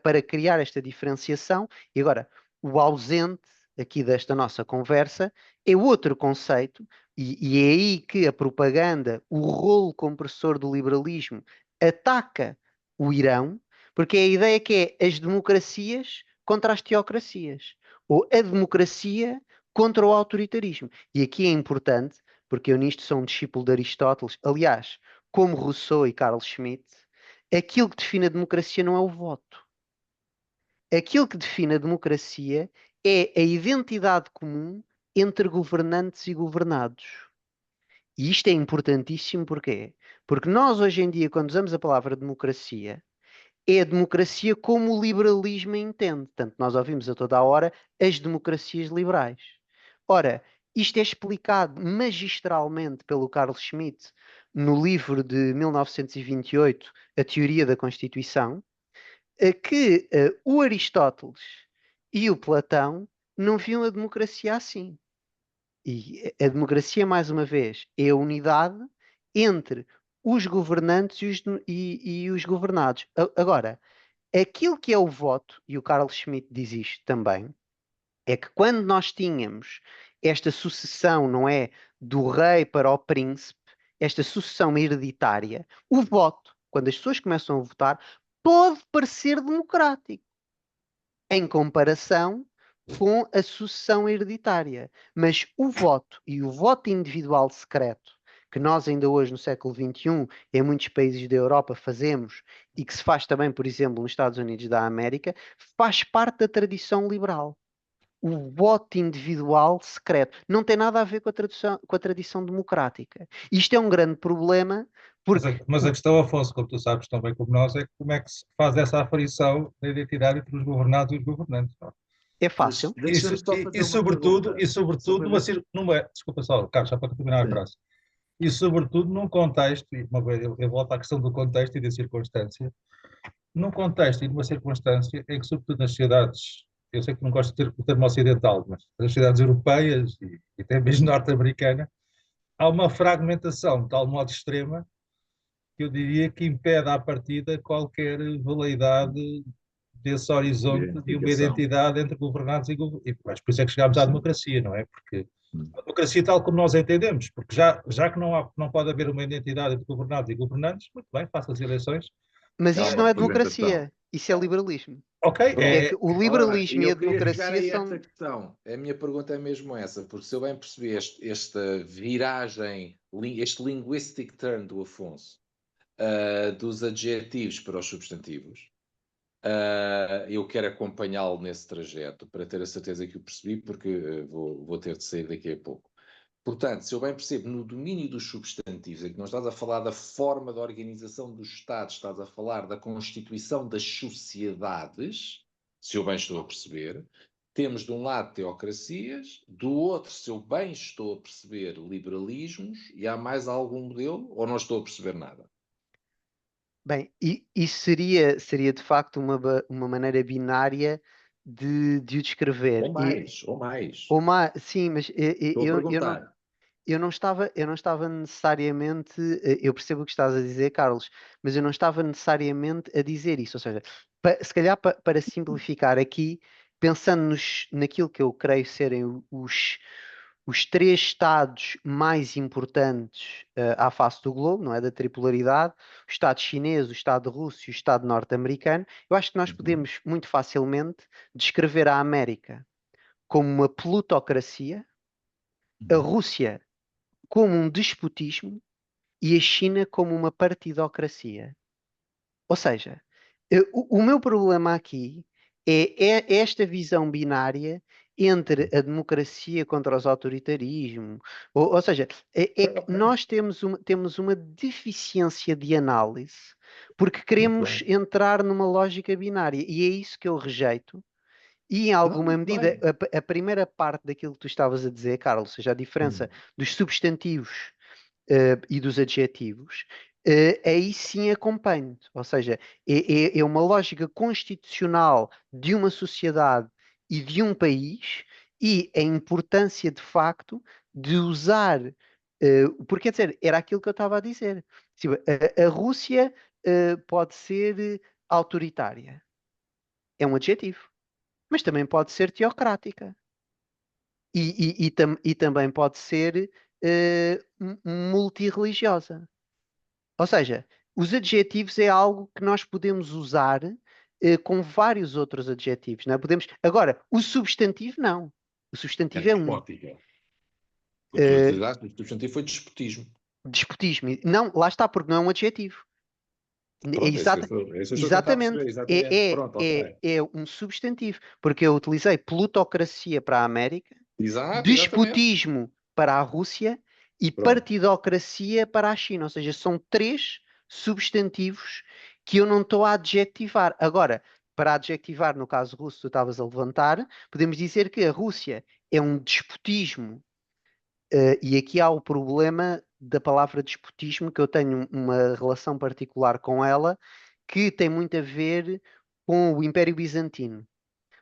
para criar esta diferenciação. E agora, o ausente aqui desta nossa conversa é outro conceito, e é aí que a propaganda, o rolo compressor do liberalismo, ataca o Irão, porque é a ideia que é as democracias contra as teocracias, ou a democracia contra o autoritarismo. E aqui é importante, porque eu nisto sou um discípulo de Aristóteles, aliás, como Rousseau e Carl Schmitt, aquilo que define a democracia não é o voto. Aquilo que define a democracia é a identidade comum entre governantes e governados. E isto é importantíssimo porquê? Porque nós hoje em dia, quando usamos a palavra democracia, é a democracia como o liberalismo a entende. Portanto, nós ouvimos a toda a hora as democracias liberais. Ora, isto é explicado magistralmente pelo Carl Schmitt no livro de 1928, A Teoria da Constituição, que o Aristóteles e o Platão não viam a democracia assim. E a democracia, mais uma vez, é a unidade entre os governantes e os governados. Agora, aquilo que é o voto, e o Carl Schmitt diz isto também, é que quando nós tínhamos esta sucessão, não é, do rei para o príncipe, esta sucessão hereditária, o voto, quando as pessoas começam a votar, pode parecer democrático em comparação com a sucessão hereditária. Mas o voto e o voto individual secreto, que nós ainda hoje, no século XXI, em muitos países da Europa fazemos, e que se faz também, por exemplo, nos Estados Unidos da América, faz parte da tradição liberal. O voto individual secreto não tem nada a ver com a tradição democrática. Isto é um grande problema, porque Mas a questão, Afonso, como tu sabes tão bem como nós, é como é que se faz essa aferição da identidade entre os governados e os governantes. Não é? é fácil. Deixa-me só fazer uma pergunta. E sobretudo desculpa só, Carlos, só para terminar a Sim. frase. E sobretudo num contexto, e uma vez eu volto à questão do contexto e da circunstância, num contexto e numa circunstância em que, sobretudo nas sociedades, eu sei que não gosto de ter o termo ocidental, mas nas sociedades europeias e até mesmo norte-americana, há uma fragmentação de tal modo extrema que eu diria que impede à partida qualquer veleidade desse horizonte de uma Identificação. identidade entre governados e mas por isso é que chegámos à Sim. democracia, não é? Porque Hum. a democracia tal como nós a entendemos, porque já que não pode haver uma identidade entre governados e governantes, muito bem, faça as eleições. Mas Há isso uma não é representação. democracia, isso é liberalismo. Ok, É que o Ora, liberalismo e a eu queria chegar a democracia essa são. questão. A minha pergunta é mesmo essa, porque se eu bem percebi esta viragem, este linguistic turn do Afonso, dos adjetivos para os substantivos, eu quero acompanhá-lo nesse trajeto para ter a certeza que o percebi, porque vou ter de sair daqui a pouco. Portanto, se eu bem percebo, no domínio dos substantivos, em que não estás a falar da forma da organização dos Estados, estás a falar da constituição das sociedades, se eu bem estou a perceber, temos de um lado teocracias, do outro, se eu bem estou a perceber, liberalismos, e há mais algum modelo, ou não estou a perceber nada? Bem, isso seria de facto uma maneira binária de o descrever. Ou mais. Sim, mas Estou a perguntar. eu não estava necessariamente, eu percebo o que estás a dizer, Carlos, mas eu não estava necessariamente a dizer isso. Ou seja, se calhar para simplificar aqui, pensando naquilo que eu creio serem os três estados mais importantes à face do globo, não é? Da tripolaridade, o Estado chinês, o Estado russo e o Estado norte-americano, eu acho que nós podemos muito facilmente descrever a América como uma plutocracia, a Rússia como um despotismo e a China como uma partidocracia. Ou seja, o meu problema aqui é esta visão binária entre a democracia contra os autoritarismos. Ou seja, é que nós temos uma deficiência de análise porque queremos entrar numa lógica binária e é isso que eu rejeito. E em alguma Muito medida, bem. a primeira parte daquilo que tu estavas a dizer, Carlos, ou seja, a diferença dos substantivos e dos adjetivos, aí sim acompanho. Ou seja, é uma lógica constitucional de uma sociedade e de um país e a importância de facto de usar, porque quer dizer, era aquilo que eu estava a dizer. Tipo, a Rússia pode ser autoritária, é um adjetivo, mas também pode ser teocrática e também pode ser multirreligiosa. Ou seja, os adjetivos é algo que nós podemos usar com vários outros adjetivos, não é? Podemos... Agora, o substantivo não. O É substantivo é um. despótica. O que tu Eh, utilizaste, o substantivo foi despotismo. despotismo. Não, lá está, porque não é um adjetivo. É Pronto, é isso que eu estou a tentar exatamente. perceber, exatamente. Pronto, ok. É um substantivo. Porque eu utilizei plutocracia para a América, Exato, exatamente. despotismo para a Rússia e Pronto. partidocracia para a China. Ou seja, são três substantivos que eu não estou a adjetivar. Agora, para adjetivar, no caso russo, tu estavas a levantar, podemos dizer que a Rússia é um despotismo. E aqui há o problema da palavra despotismo, que eu tenho uma relação particular com ela, que tem muito a ver com o Império Bizantino. Ou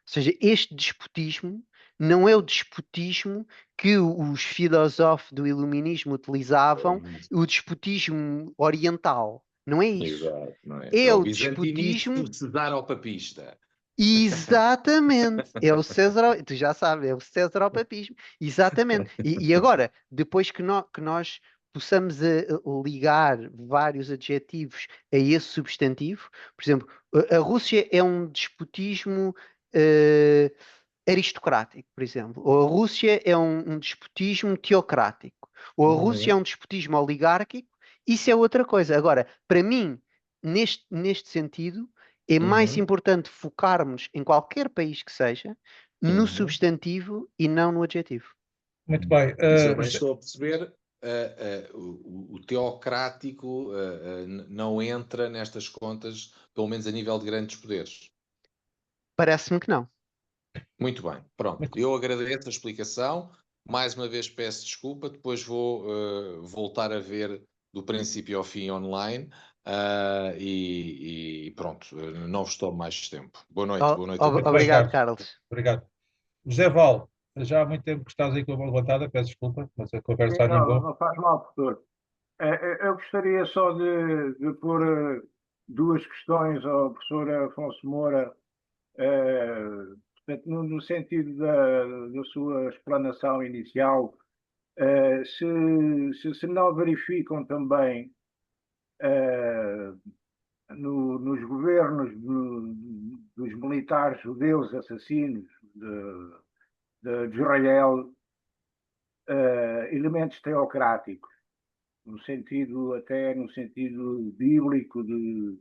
seja, este despotismo não é o despotismo que os filósofos do Iluminismo utilizavam, o despotismo oriental. Não é isso. Exato, não é? É É o o bizantinismo despotismo. cesaro-papista. Exatamente, é o César, tu já sabes, é o César ao papismo, exatamente. E agora, depois que nós possamos ligar vários adjetivos a esse substantivo, por exemplo, a Rússia é um despotismo eh, aristocrático, por exemplo, ou a Rússia é um despotismo teocrático, ou a Rússia é um Uhum, despotismo oligárquico, isso é outra coisa. Agora, para mim, neste sentido, é mais uhum, importante focarmos em qualquer país que seja no uhum. substantivo e não no adjetivo. Muito bem. E se eu bem estou a perceber, o teocrático não entra nestas contas, pelo menos a nível de grandes poderes. Parece-me que não. Muito bem, pronto. muito- Eu agradeço a explicação. Mais uma vez peço desculpa, depois vou voltar a ver do princípio ao fim online. E pronto, não vos tomo mais tempo. Boa noite a muito todos. bem, Obrigado, Carlos. Carlos. Obrigado. José Val, já há muito tempo que estás aí com a mão levantada, peço desculpa, mas a conversa Não, animou. não faz mal, professor. Eu gostaria só de pôr duas questões ao professor Afonso Moura, portanto, no sentido da sua explanação inicial, se não verificam também eh, nos governos dos militares judeus assassinos de Israel elementos teocráticos, no sentido, até no sentido bíblico de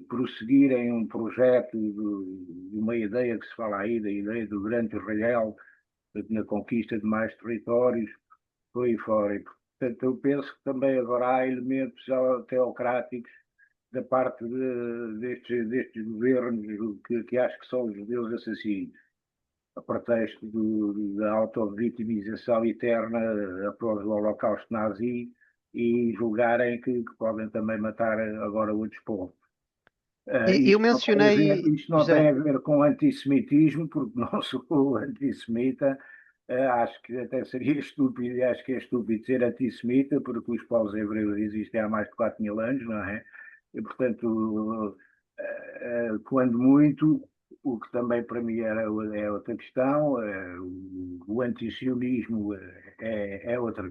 prosseguirem um projeto de uma ideia que se fala aí, da ideia do grande Israel, na conquista de mais territórios, por aí fora. E, portanto, eu penso que também haverá elementos teocráticos da parte destes governos que acho que são os judeus assassinos, a pretexto da autovitimização eterna após o Holocausto nazi e julgarem que podem também matar agora outros povos. Eu mencionei, Isto não tem José, a ver com antissemitismo, porque não sou antissemita. Acho que até seria estúpido, e acho que é estúpido ser antissemita, porque os povos hebreus existem há mais de 4.000 anos, não é? E, portanto, quando muito, o que também para mim é outra questão, o antisionismo é outra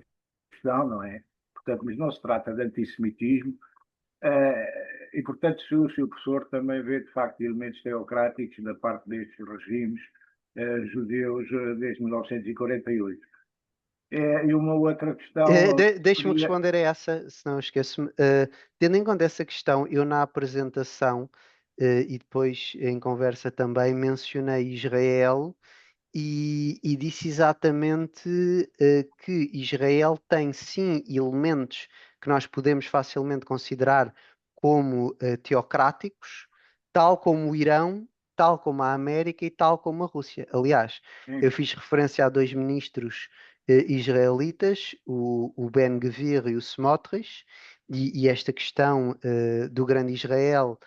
questão, não é? Portanto, mas não se trata de antissemitismo, e, portanto, se o professor também vê, de facto, elementos teocráticos da parte destes regimes judeus desde 1948. E uma outra questão deixa-me seria. responder a essa, se não esqueço-me. Tendo em conta essa questão, eu na apresentação e depois em conversa também mencionei Israel e disse exatamente que Israel tem sim elementos que nós podemos facilmente considerar como teocráticos, tal como o Irão, tal como a América e tal como a Rússia. Aliás, eu fiz referência a dois ministros israelitas, o Ben-Gvir e o Smotrich, e esta questão do grande Israel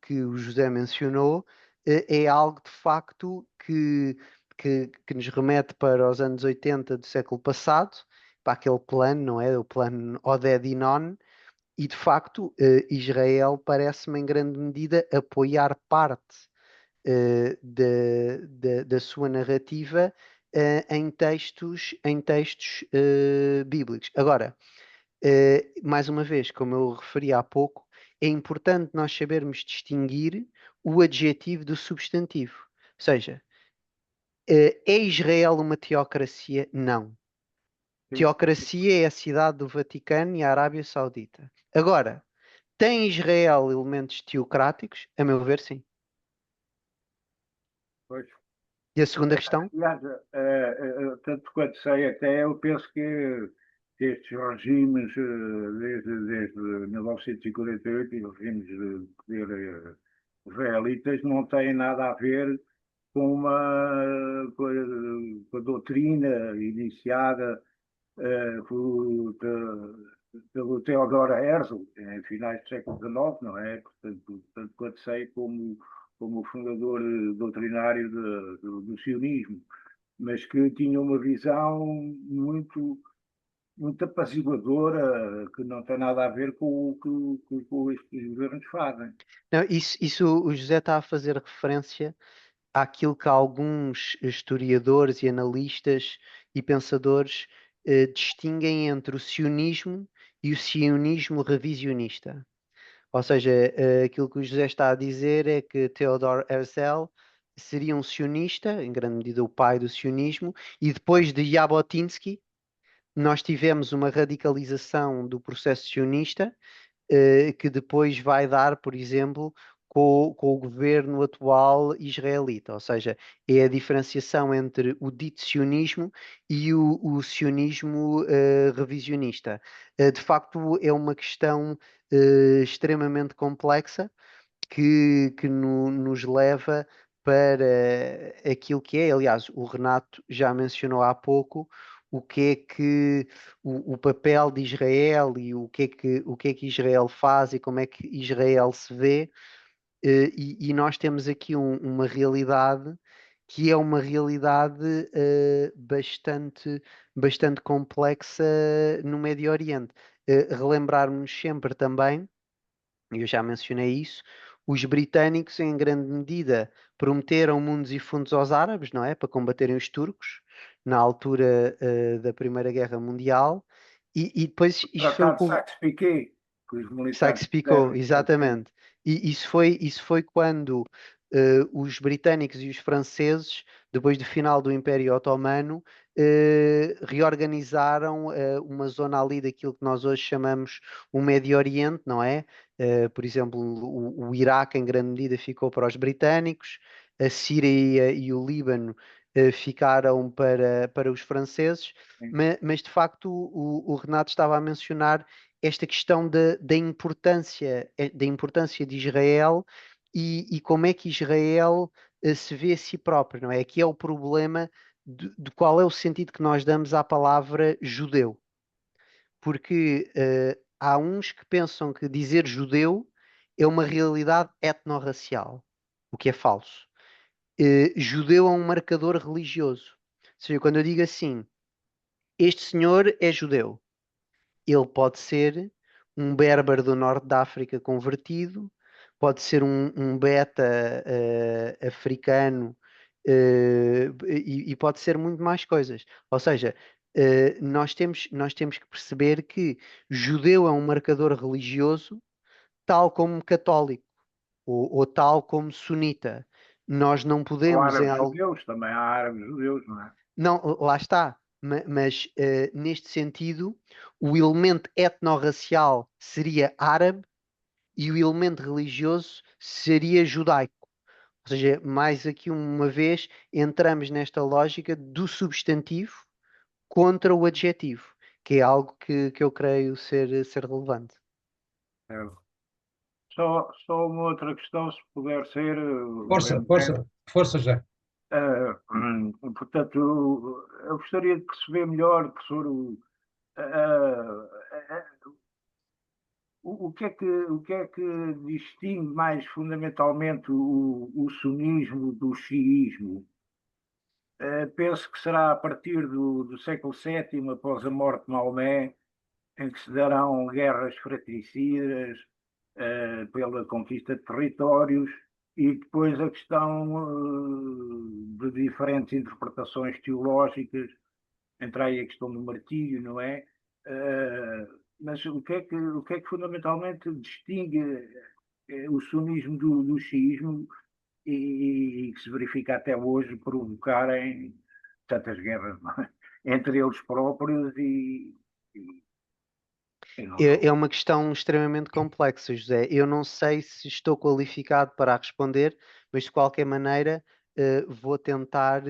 que o José mencionou é algo de facto que nos remete para os anos 80 do século passado, para aquele plano, não é? O plano Oded Non, e de facto Israel parece-me em grande medida apoiar parte da sua narrativa em textos bíblicos. Agora, mais uma vez, como eu referi há pouco, é importante nós sabermos distinguir o adjetivo do substantivo. Ou seja, é Israel uma teocracia? Não. Teocracia é a cidade do Vaticano e a Arábia Saudita. Agora, tem Israel elementos teocráticos? A meu ver, sim. Pois. E a segunda questão? Aliás, tanto quanto sei, até eu penso que estes regimes, desde 1948, os regimes de poder israelitas, não têm nada a ver com a doutrina iniciada pelo Theodor Herzl, em finais do século XIX, não é? Portanto, tanto quanto sei, como o fundador doutrinário do sionismo, mas que tinha uma visão muito apaziguadora, que não tem nada a ver com o que estes governos fazem. Não, isso o José está a fazer referência àquilo que alguns historiadores e analistas e pensadores distinguem entre o sionismo e o sionismo revisionista. Ou seja, aquilo que o José está a dizer é que Theodor Herzl seria um sionista, em grande medida o pai do sionismo, e depois de Jabotinsky, nós tivemos uma radicalização do processo sionista que depois vai dar, por exemplo, com o governo atual israelita, ou seja, é a diferenciação entre o dito sionismo e o sionismo revisionista. De facto, é uma questão extremamente complexa que nos leva para aquilo que é, aliás, o Renato já mencionou há pouco o que é que o papel de Israel e o que é que Israel faz e como é que Israel se vê, e nós temos aqui uma realidade que é uma realidade bastante complexa no Médio Oriente. Relembrarmos sempre também, eu já mencionei isso, os britânicos, em grande medida, prometeram mundos e fundos aos árabes, não é? Para combaterem os turcos, na altura da Primeira Guerra Mundial, e depois isto foi o Tratado que de Sykes-Picot, que os militares Sykes-Picot, fizeram. exatamente. E isso foi quando os britânicos e os franceses, depois do final do Império Otomano, reorganizaram uma zona ali daquilo que nós hoje chamamos o Médio Oriente, não é? Por exemplo, o Iraque, em grande medida, ficou para os britânicos, a Síria e o Líbano ficaram para os franceses, mas de facto o Renato estava a mencionar esta questão da importância de Israel e como é que Israel se vê a si próprio, não é? Aqui é o problema de qual é o sentido que nós damos à palavra judeu. Porque há uns que pensam que dizer judeu é uma realidade etnorracial, o que é falso. Judeu é um marcador religioso. Ou seja, quando eu digo assim, este senhor é judeu, ele pode ser um berber do norte da África convertido, pode ser um beta africano e pode ser muito mais coisas. Ou seja, nós temos que perceber que judeu é um marcador religioso, tal como católico ou tal como sunita. Nós não Ou podemos árabes judeus, também há árabes judeus, não é? não, lá está. Mas neste sentido, o elemento etnorracial seria árabe e o elemento religioso seria judaico. Ou seja, mais aqui uma vez entramos nesta lógica do substantivo contra o adjetivo, que é algo que eu creio ser relevante. É. Só uma outra questão, se puder ser Força, brevemente. força já. Portanto, eu gostaria de perceber melhor, professor, o que é que distingue mais fundamentalmente o sunismo do xiismo? Penso que será a partir do século VII, após a morte de Maomé, em que se darão guerras fratricidas pela conquista de territórios e depois a questão de diferentes interpretações teológicas, entre aí a questão do martírio, não é? Mas o que é que fundamentalmente distingue o sunismo do xiismo e que se verifica até hoje provocarem tantas guerras, não é? Entre eles próprios e não É só. uma questão extremamente complexa, José. Eu não sei se estou qualificado para a responder, mas de qualquer maneira, vou tentar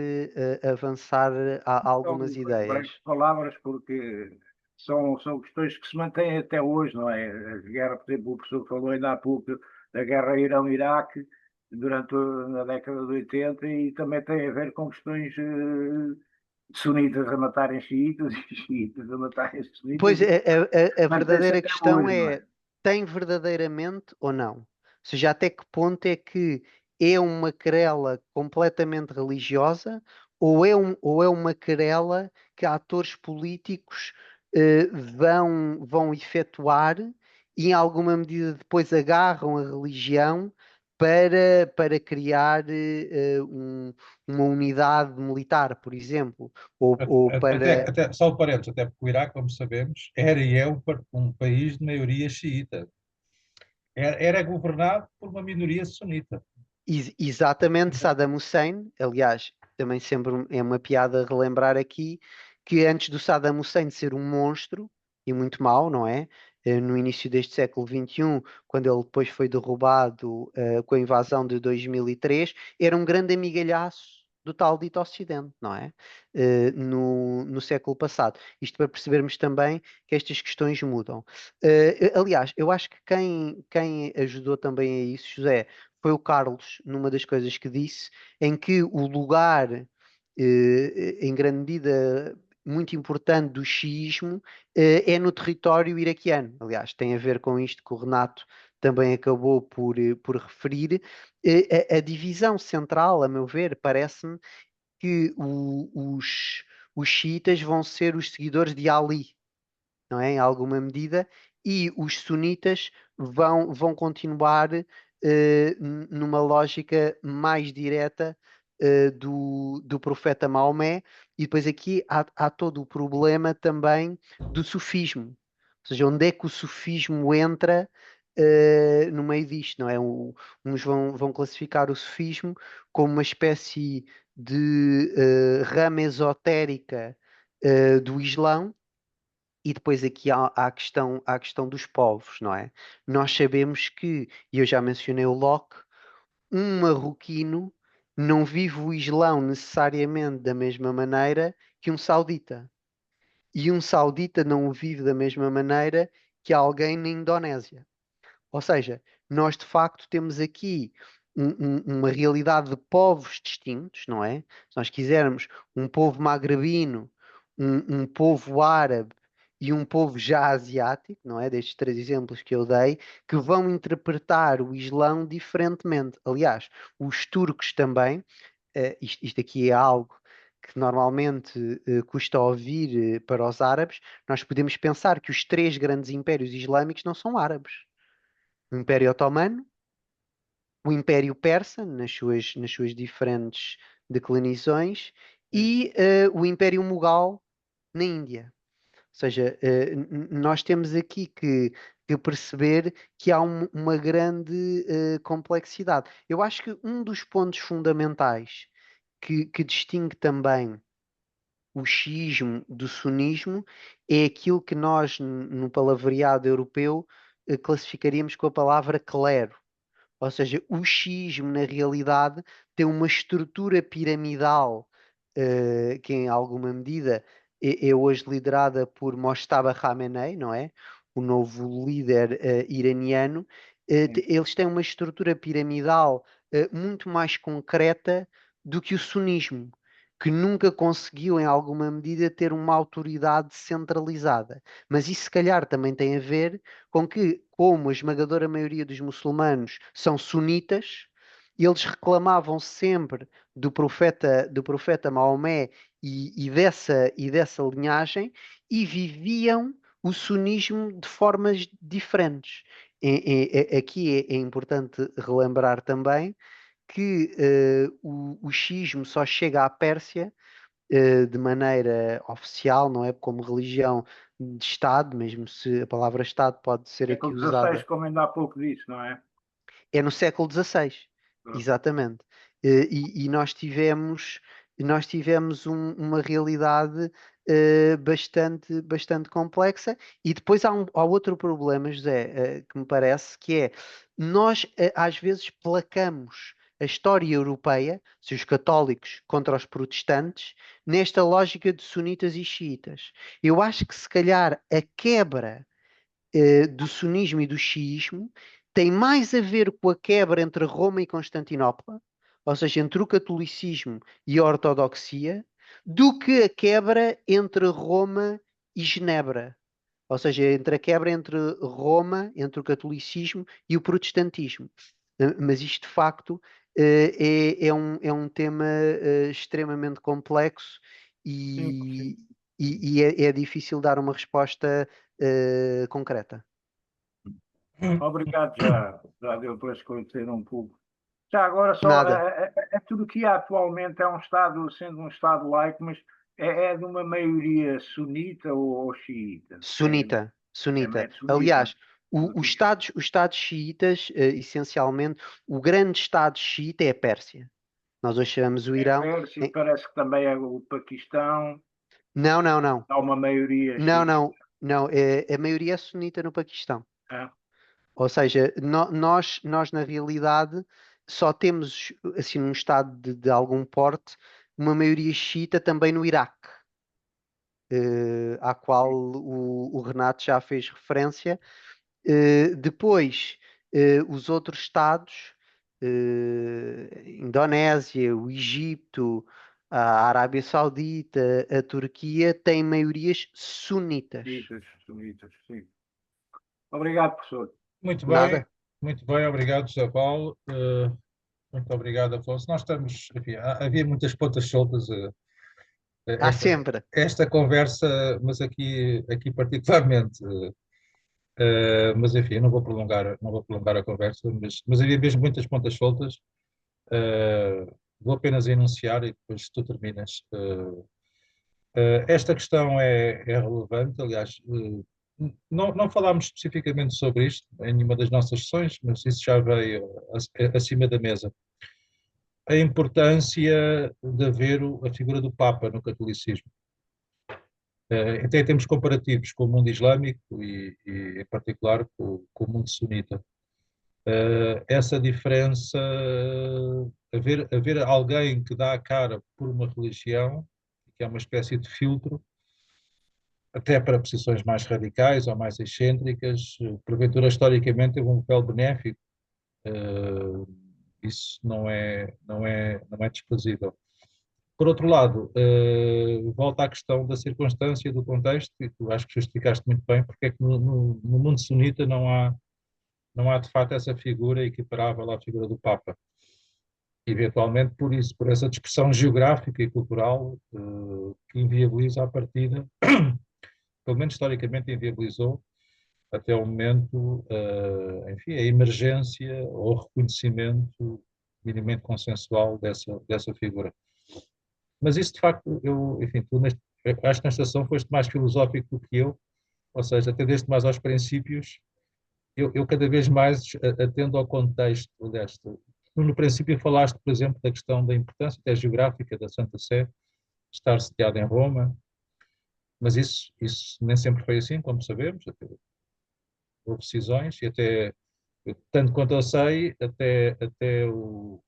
avançar a São algumas as breves ideias. palavras, porque são questões que se mantêm até hoje, não é? A guerra, por exemplo, o professor falou ainda há pouco da guerra Irão-Iraque, na década de 80, e também tem a ver com questões sunitas a matarem xiitas e xiitas a matarem sunitas, Pois e a mantém-se verdadeira até questão hoje, não é? é: tem verdadeiramente ou não? Ou seja, até que ponto é que é uma querela completamente religiosa ou é uma querela que atores políticos vão efetuar e em alguma medida depois agarram a religião para criar uma unidade militar, por exemplo, ou para. Só um parênteses, até porque o Iraque, como sabemos, era e é um país de maioria xiita. Era governado por uma minoria sunita. Exatamente, Saddam Hussein, aliás, também sempre é uma piada relembrar aqui que antes do Saddam Hussein ser um monstro e muito mau, não é? No início deste século XXI, quando ele depois foi derrubado com a invasão de 2003, era um grande amigalhaço do tal dito Ocidente, não é? No século passado. Isto para percebermos também que estas questões mudam. Aliás, eu acho que quem ajudou também a isso, José, foi o Carlos, numa das coisas que disse, em que o lugar, em grande medida, muito importante do xiismo, é no território iraquiano. Aliás, tem a ver com isto que o Renato também acabou por referir. A divisão central, a meu ver, parece-me que os xiitas vão ser os seguidores de Ali, não é? Em alguma medida, e os sunitas vão continuar numa lógica mais direta do profeta Maomé, e depois aqui há todo o problema também do sufismo, ou seja, onde é que o sufismo entra no meio disto, não é? Uns vão classificar o sufismo como uma espécie de rama esotérica do Islão, e depois aqui há a questão dos povos, não é? Nós sabemos que, e eu já mencionei o Locke, um marroquino não vive o Islão necessariamente da mesma maneira que um saudita. E um saudita não o vive da mesma maneira que alguém na Indonésia. Ou seja, nós de facto temos aqui uma realidade de povos distintos, não é? Se nós quisermos um povo magrebino, um povo árabe e um povo já asiático, não é? Destes três exemplos que eu dei, que vão interpretar o Islão diferentemente. Aliás, os turcos também, isto aqui é algo que normalmente custa ouvir para os árabes, nós podemos pensar que os três grandes impérios islâmicos não são árabes: o Império Otomano, o Império Persa, nas suas diferentes declinações, e o Império Mughal na Índia. Ou seja, nós temos aqui que perceber que há uma grande complexidade. Eu acho que um dos pontos fundamentais que distingue também o xiismo do sunismo é aquilo que nós, no palavreado europeu, classificaríamos com a palavra clero. Ou seja, o xiismo, na realidade, tem uma estrutura piramidal que, em alguma medida, é hoje liderada por Mojtaba Khamenei, não é? O novo líder iraniano. Eles têm uma estrutura piramidal muito mais concreta do que o sunismo, que nunca conseguiu, em alguma medida, ter uma autoridade centralizada. Mas isso, se calhar, também tem a ver com que, como a esmagadora maioria dos muçulmanos são sunitas, eles reclamavam sempre do profeta Maomé e dessa linhagem e viviam o sunismo de formas diferentes. Aqui é importante relembrar também que o xiismo só chega à Pérsia de maneira oficial, não é como religião de Estado, mesmo se a palavra Estado pode ser aqui Século XVI, usada. como ainda há pouco disse, não é? É no século XVI, Pronto. exatamente. E nós tivemos uma realidade bastante complexa. E depois há outro problema, José, que me parece, que é nós às vezes placamos a história europeia, se os católicos contra os protestantes, nesta lógica de sunitas e xiitas. Eu acho que se calhar a quebra do sunismo e do xiismo tem mais a ver com a quebra entre Roma e Constantinopla, ou seja, entre o catolicismo e a ortodoxia, do que a quebra entre Roma e Genebra. Ou seja, entre a quebra entre Roma, entre o catolicismo e o protestantismo. Mas isto, de facto, é um tema extremamente complexo Sim, sim. e é difícil dar uma resposta concreta. Obrigado, já deu para esclarecer um pouco. Já agora, só Nada. a Turquia atualmente é um Estado, sendo um Estado laico, mas é de uma maioria sunita ou xiita? Sunita, sunita. É sunita. Aliás, os Estados xiitas, essencialmente, o grande Estado xiita é a Pérsia. Nós hoje chamamos o É Irão. Pérsia, parece que também é o Paquistão, Não, não, não. há uma maioria Não, xiita. não, não. A maioria é sunita no Paquistão. É, Ou seja, nós na realidade só temos, assim, num estado de algum porte, uma maioria xiita também no Iraque, à qual o Renato já fez referência. Depois, os outros Estados, Indonésia, o Egito, a Arábia Saudita, a Turquia, têm maiorias sunitas. xiitas, sunitas, sim. Obrigado, professor. Muito bem, Nada? muito bem, obrigado, José Paulo. Muito obrigado, Afonso. Nós estamos, enfim, havia muitas pontas soltas. Há Esta, sempre. esta conversa, mas aqui particularmente. Mas enfim, eu não vou prolongar a conversa, mas havia mesmo muitas pontas soltas. Vou apenas enunciar e depois tu terminas. Esta questão é relevante, aliás, não falámos especificamente sobre isto em nenhuma das nossas sessões, mas isso já veio acima da mesa. A importância de haver a figura do Papa no catolicismo. Até em termos comparativos com o mundo islâmico e em particular, com o mundo sunita. Essa diferença, haver alguém que dá a cara por uma religião, que é uma espécie de filtro, até para posições mais radicais ou mais excêntricas, porventura historicamente teve um papel benéfico. Isso não é desprezível. Por outro lado, volta à questão da circunstância, do contexto, e tu acho que justificaste muito bem porque é que no mundo sunita não há de facto essa figura equiparável à figura do Papa. Eventualmente por isso, por essa dispersão geográfica e cultural que inviabiliza a partida, pelo menos historicamente inviabilizou até o momento, enfim, a emergência ou reconhecimento minimamente consensual dessa figura. Mas isso, de facto, enfim, eu acho que nesta sessão foste mais filosófico do que eu, ou seja, atendeste mais aos princípios. Eu cada vez mais atendo ao contexto desta. Tu, no princípio, falaste, por exemplo, da questão da importância até geográfica da Santa Sé estar sediada em Roma, mas isso nem sempre foi assim, como sabemos, houve decisões e até, tanto quanto eu sei, até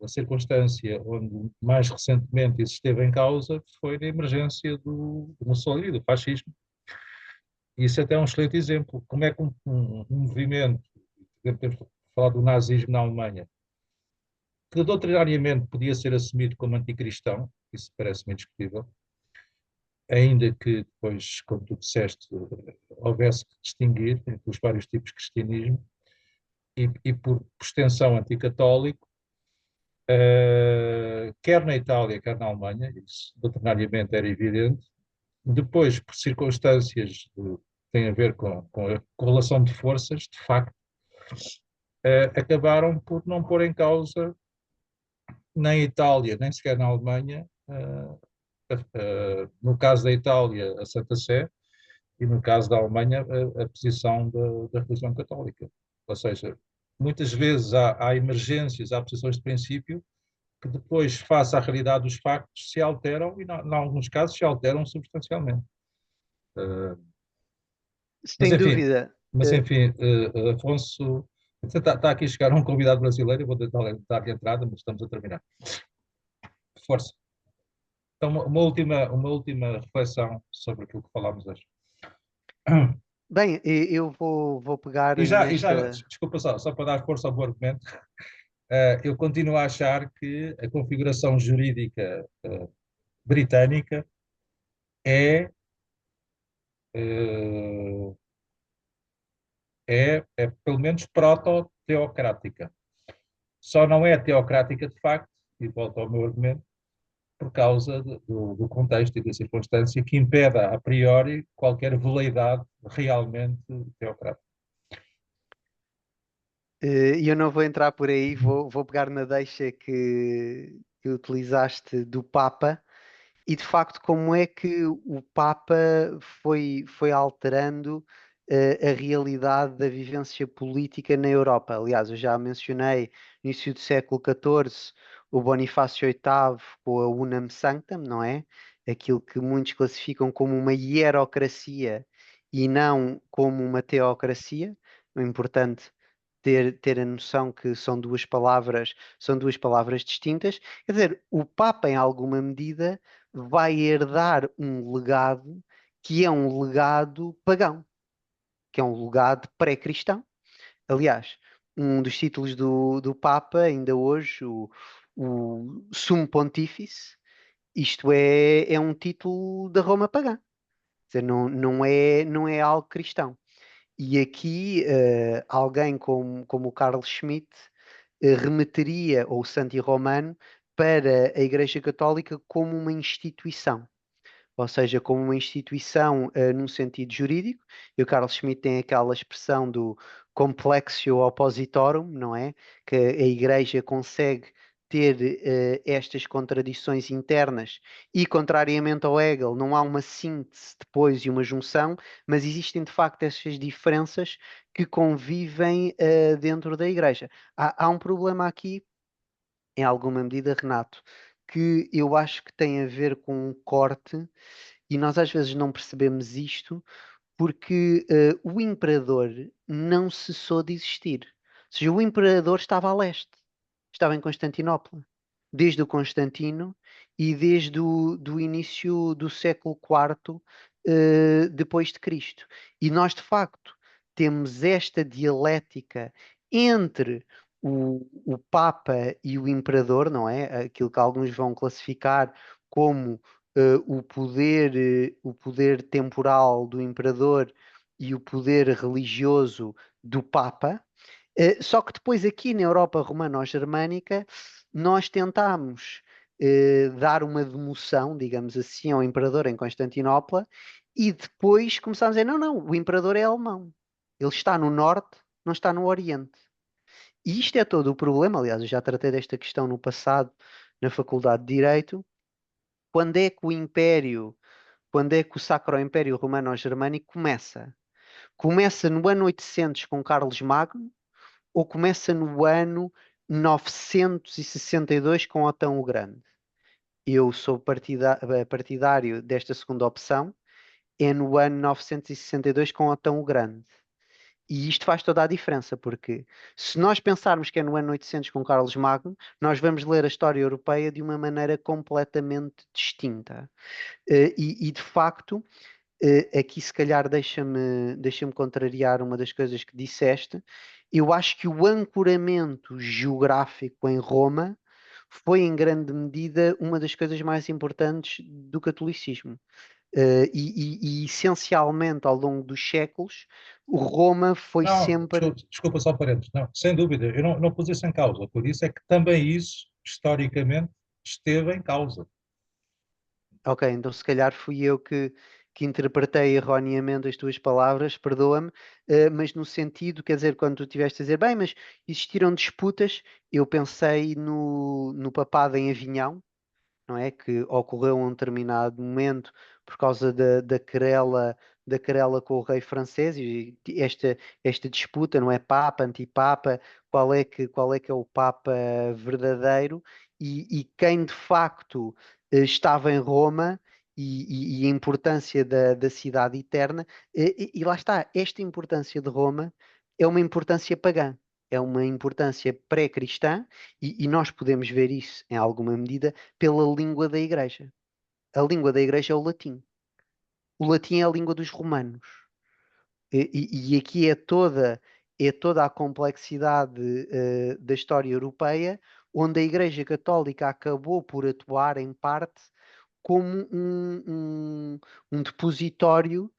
a circunstância onde mais recentemente isso esteve em causa foi a emergência do Mussolini, do fascismo. E isso até é um excelente exemplo. Como é que um movimento, temos falado do nazismo na Alemanha, que doutrinariamente podia ser assumido como anticristão, isso parece-me indiscutível, ainda que depois, como tu disseste, houvesse que distinguir entre os vários tipos de cristianismo, e por extensão anticatólico, quer na Itália, quer na Alemanha, isso doutrinariamente era evidente. Depois, por circunstâncias que têm a ver com a correlação de forças, de facto, acabaram por não pôr em causa, nem Itália, nem sequer na Alemanha, no caso da Itália, a Santa Sé, e no caso da Alemanha, a posição da religião católica. Ou seja, muitas vezes há emergências, há posições de princípio que depois, face à realidade dos factos, se alteram e, em alguns casos, se alteram substancialmente. Mas Sem enfim, dúvida. Afonso, está aqui a chegar um convidado brasileiro, eu vou dar-lhe entrada, mas estamos a terminar. Força. Então, uma última reflexão sobre aquilo que falámos hoje. Bem, eu vou pegar E já, nesta. desculpa só para dar força ao meu argumento, eu continuo a achar que a configuração jurídica britânica é, eh, é pelo menos proto-teocrática. Só não é teocrática de facto, e volto ao meu argumento, por causa do contexto e da circunstância que impeda a priori qualquer veleidade realmente teocrática. E eu não vou entrar por aí, vou pegar na deixa que utilizaste do Papa e de facto como é que o Papa foi alterando a realidade da vivência política na Europa. Aliás, eu já mencionei no início do século XIV o Bonifácio VIII com a Unam Sanctam, não é? Aquilo que muitos classificam como uma hierocracia e não como uma teocracia. É importante ter a noção que são duas palavras distintas. Quer dizer, o Papa, em alguma medida, vai herdar um legado que é um legado pagão, que é um legado pré-cristão. Aliás, um dos títulos do Papa, ainda hoje, o Sumo Pontífice, isto é um título da Roma pagã. Quer dizer, não é algo cristão. E aqui alguém como o Carl Schmitt remeteria, ou o Santi Romano, para a Igreja Católica como uma instituição, ou seja, como uma instituição num sentido jurídico. E o Carl Schmitt tem aquela expressão do complexio oppositorum, não é? Que a Igreja consegue ter estas contradições internas e, contrariamente ao Hegel, não há uma síntese depois e uma junção, mas existem de facto essas diferenças que convivem dentro da Igreja. Há um problema aqui, em alguma medida, Renato, que eu acho que tem a ver com um corte e nós às vezes não percebemos isto porque o imperador não cessou de existir. Ou seja, o imperador estava a leste, estava em Constantinopla, desde o Constantino e desde o do início do século IV depois de Cristo. E nós, de facto, temos esta dialética entre o Papa e o Imperador, não é? Aquilo que alguns vão classificar como o poder temporal do imperador e o poder religioso do Papa. Só que depois aqui na Europa romano-germânica nós tentámos dar uma demoção, digamos assim, ao imperador em Constantinopla e depois começámos a dizer, não, não, o imperador é alemão. Ele está no norte, não está no oriente. E isto é todo o problema, aliás, eu já tratei desta questão no passado na Faculdade de Direito. Quando é que o Império, quando é que o Sacro Império Romano-Germânico começa? Começa no ano 800 com Carlos Magno ou começa no ano 962 com Otão o Grande? Eu sou partidário desta segunda opção, é no ano 962 com Otão o Grande. E isto faz toda a diferença, porque se nós pensarmos que é no ano 800 com Carlos Magno, nós vamos ler a história europeia de uma maneira completamente distinta. E de facto, aqui se calhar deixa-me contrariar uma das coisas que disseste. Eu acho que o ancoramento geográfico em Roma foi em grande medida uma das coisas mais importantes do catolicismo. E essencialmente ao longo dos séculos, o Roma foi Não, sempre. desculpa só parênteses. Não, sem dúvida, eu não pus isso em causa. Por isso é que também isso, historicamente, esteve em causa. Ok, então se calhar fui eu que interpretei erroneamente as tuas palavras, perdoa-me, mas no sentido, quer dizer, quando tu estiveste a dizer, bem, mas existiram disputas, eu pensei no papado em Avignon, não é? Que ocorreu a um determinado momento por causa da querela com o rei francês e esta disputa, não é? Papa, antipapa, qual é que é o Papa verdadeiro e quem de facto estava em Roma e a importância da cidade eterna, e lá está, esta importância de Roma é uma importância pagã. É uma importância pré-cristã e nós podemos ver isso em alguma medida pela língua da Igreja. A língua da Igreja é o latim. O latim é a língua dos romanos. E aqui é toda a complexidade da história europeia, onde a Igreja Católica acabou por atuar, em parte, como um depositório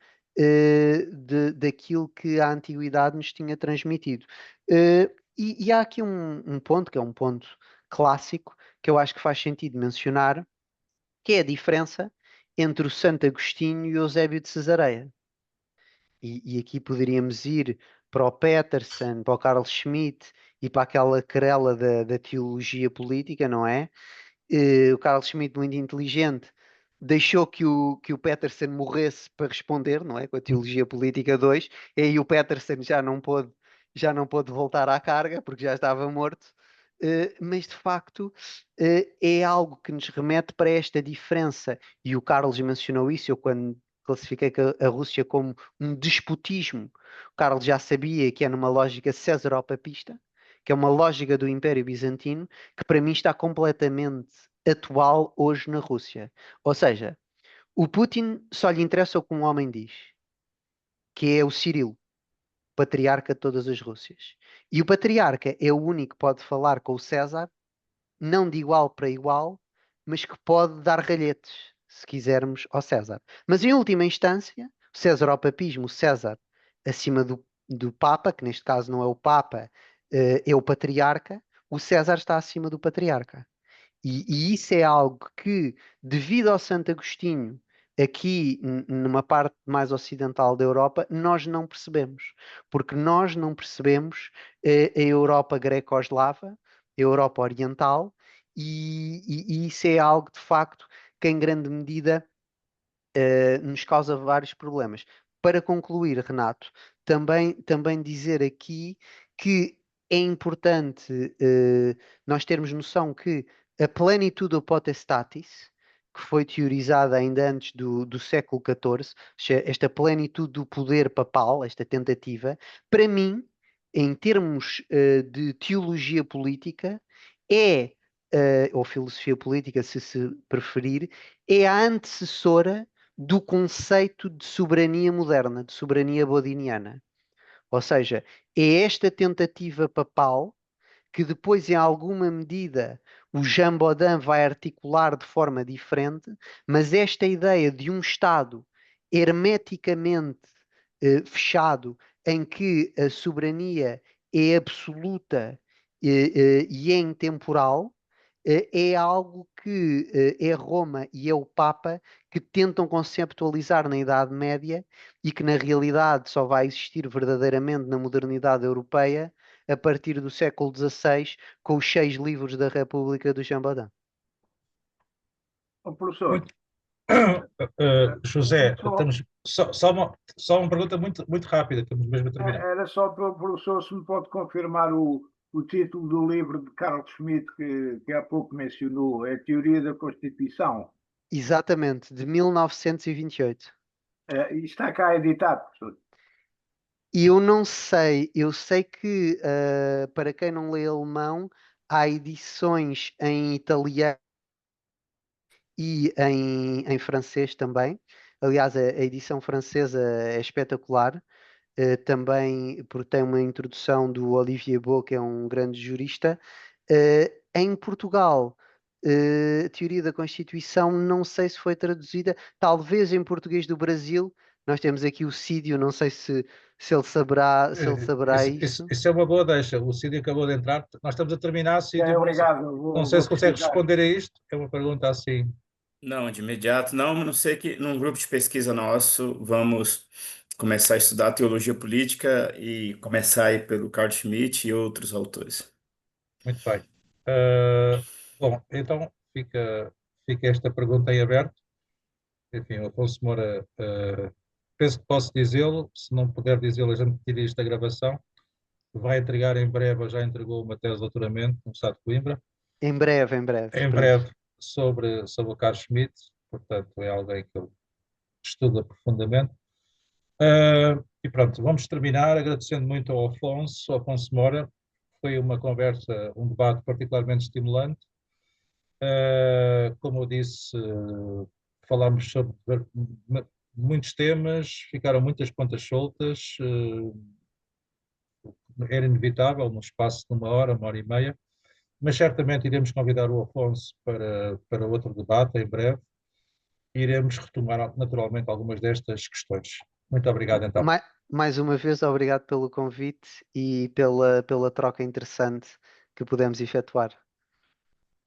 daquilo que a antiguidade nos tinha transmitido. E há aqui um ponto, que é um ponto clássico, que eu acho que faz sentido mencionar, que é a diferença entre o Santo Agostinho e o Eusébio de Cesareia. E aqui poderíamos ir para o Peterson, para o Carl Schmitt e para aquela querela da teologia política, não é? O Carl Schmitt, muito inteligente, deixou que o Peterson morresse para responder, não é? Com a Teologia Política 2, e aí o Peterson já não pôde voltar à carga, porque já estava morto. Mas de facto é algo que nos remete para esta diferença, e o Carlos mencionou isso, eu quando classifiquei a Rússia como um despotismo, o Carlos já sabia que é numa lógica césaropapista, que é uma lógica do Império Bizantino, que para mim está completamente atual hoje na Rússia. Ou seja, o Putin só lhe interessa o que um homem diz, que é o Cirilo, patriarca de todas as Rússias. E o patriarca é o único que pode falar com o César, não de igual para igual, mas que pode dar ralhetes, se quisermos, ao César. Mas em última instância, o César ao papismo, o César acima do Papa, que neste caso não é o Papa, é o patriarca, o César está acima do patriarca. E isso é algo que, devido ao Santo Agostinho, aqui numa parte mais ocidental da Europa, nós não percebemos. Porque nós não percebemos a Europa greco-eslava, a Europa oriental, e isso é algo, de facto, que em grande medida nos causa vários problemas. Para concluir, Renato, também dizer aqui que é importante nós termos noção que a plenitude potestatis, que foi teorizada ainda antes do século XIV, ou seja, esta plenitude do poder papal, esta tentativa, para mim, em termos de teologia política, ou filosofia política, se preferir, é a antecessora do conceito de soberania moderna, de soberania bodiniana. Ou seja, é esta tentativa papal que depois, em alguma medida, o Jean Bodin vai articular de forma diferente, mas esta ideia de um Estado hermeticamente fechado, em que a soberania é absoluta e é intemporal, é algo que é Roma e é o Papa que tentam conceptualizar na Idade Média e que na realidade só vai existir verdadeiramente na modernidade europeia a partir do século XVI, com os 6 livros da República do Jean Bodin. Ó, professor, Muito, José, estamos, só uma pergunta muito, muito rápida, estamos mesmo a terminar. era só para o professor se me pode confirmar o título do livro de Carl Schmitt que há pouco mencionou, é Teoria da Constituição. Exatamente, de 1928. E está cá editado, professor. E eu não sei, eu sei que para quem não lê alemão, há edições em italiano e em francês também. Aliás, a edição francesa é espetacular, também porque tem uma introdução do Olivier Beau, que é um grande jurista. Em Portugal, a teoria da Constituição, não sei se foi traduzida, talvez em português do Brasil. Nós temos aqui o Cídio, não sei se ele saberá isso. Isso é uma boa deixa. O Cídio acabou de entrar. Nós estamos a terminar, Cídio. Obrigado, Não sei vou se consegue pesquisar. responder a isto. É uma pergunta assim. Não, de imediato, não, a não ser que num grupo de pesquisa nosso vamos começar a estudar teologia política e começar aí pelo Carl Schmitt e outros autores. Muito bem. Bom, então fica esta pergunta em aberto. Enfim, o Afonso Moura, penso que posso dizê-lo. Se não puder dizê-lo, a gente tira isto da gravação. Vai entregar em breve, já entregou uma tese de doutoramento no Estado de Coimbra. Em breve. Em pronto. breve, sobre o Carl Schmitt. Portanto, é alguém que eu estudo profundamente. E pronto, vamos terminar agradecendo muito ao Afonso Moura. Foi uma conversa, um debate particularmente estimulante. Como eu disse, falámos sobre muitos temas, ficaram muitas pontas soltas. Era inevitável, num espaço de uma hora e meia, mas certamente iremos convidar o Afonso para outro debate em breve. Iremos retomar naturalmente algumas destas questões. Muito obrigado, então. Mais uma vez, obrigado pelo convite e pela troca interessante que pudemos efetuar.